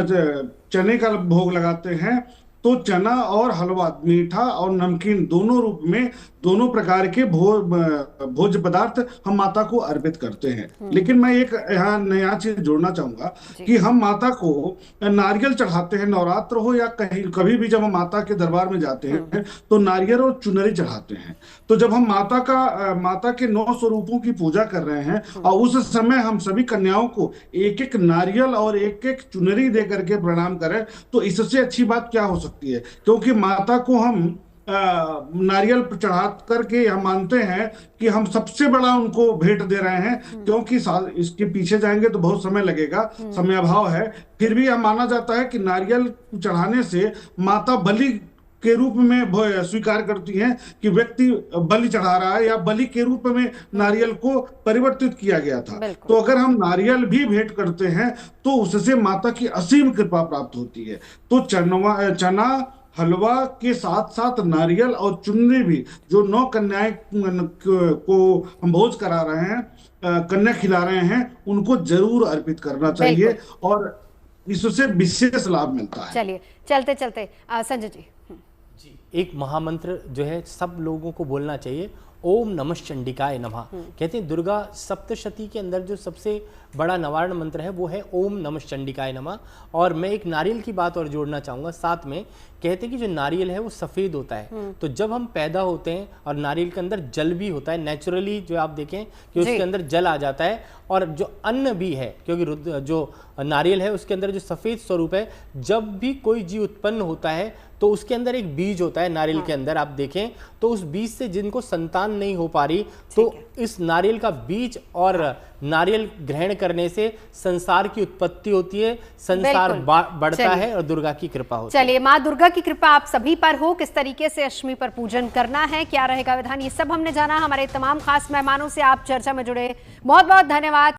S4: चने का भोग लगाते हैं, तो चना और हलवा, मीठा और नमकीन दोनों रूप में, दोनों प्रकार के भोज्य पदार्थ हम माता को अर्पित करते हैं। लेकिन मैं एक यहाँ नया चीज जोड़ना चाहूंगा कि हम माता को नारियल चढ़ाते हैं, नवरात्र हो या कहीं कभी भी जब हम माता के दरबार में जाते हैं तो नारियल और चुनरी चढ़ाते हैं। तो जब हम माता के 9 स्वरूपों की पूजा कर रहे हैं और उस समय हम सभी कन्याओं को एक एक नारियल और एक एक चुनरी दे करके प्रणाम करें, तो इससे अच्छी बात क्या हो सकती है। क्योंकि माता को हम नारियल चढ़ा करके हम मानते हैं कि हम सबसे बड़ा उनको भेंट दे रहे हैं, क्योंकि इसके पीछे जाएंगे तो बहुत समय लगेगा, समय अभाव है। फिर भी यह माना जाता है कि नारियल चढ़ाने से माता बलि के रूप में स्वीकार करती हैं कि व्यक्ति बलि चढ़ा रहा है, या बलि के रूप में नारियल को परिवर्तित किया गया था। तो अगर हम नारियल भी भेंट करते हैं तो उससे माता की असीम कृपा प्राप्त होती है। तो चना हलवा के साथ साथ नारियल और चुनरी भी, जो 9 कन्याएं को हम भोज करा रहे हैं, कन्या खिला रहे हैं, उनको जरूर अर्पित करना चाहिए और इससे विशेष लाभ मिलता है।
S1: चलिए चलते चलते संजय जी।
S6: एक महामंत्र जो है सब लोगों को बोलना चाहिए, ओम नमः चंडिकाय नमः। कहते हैं दुर्गा सप्तशती के अंदर जो सबसे बड़ा निवारण मंत्र है वो है ओम नमः चंडिकाय नमः। और मैं एक नारियल की बात और जोड़ना चाहूँगा साथ में। कहते हैं कि जो नारियल है वो सफ़ेद होता है, तो जब हम पैदा होते हैं और नारियल के अंदर जल भी होता है, नेचुरली जो आप देखें कि उसके अंदर जल आ जाता है, और जो अन्न भी है, क्योंकि जो नारियल है उसके अंदर जो सफ़ेद स्वरूप है, जब भी कोई जीव उत्पन्न होता है तो उसके अंदर एक बीज होता है नारियल के अंदर, आप देखें तो उस बीज से जिनको संतान नहीं हो पा रही, तो इस नारियल का बीज और नारियल ग्रहण करने से संसार की उत्पत्ति होती है, संसार बढ़ता है और दुर्गा की कृपा होती है।
S1: चलिए, माँ दुर्गा की कृपा आप सभी पर हो। किस तरीके से अष्टमी पर पूजन करना है, क्या रहेगा विधान, ये सब हमने जाना। हमारे तमाम खास मेहमानों से आप चर्चा में जुड़े, बहुत बहुत धन्यवाद।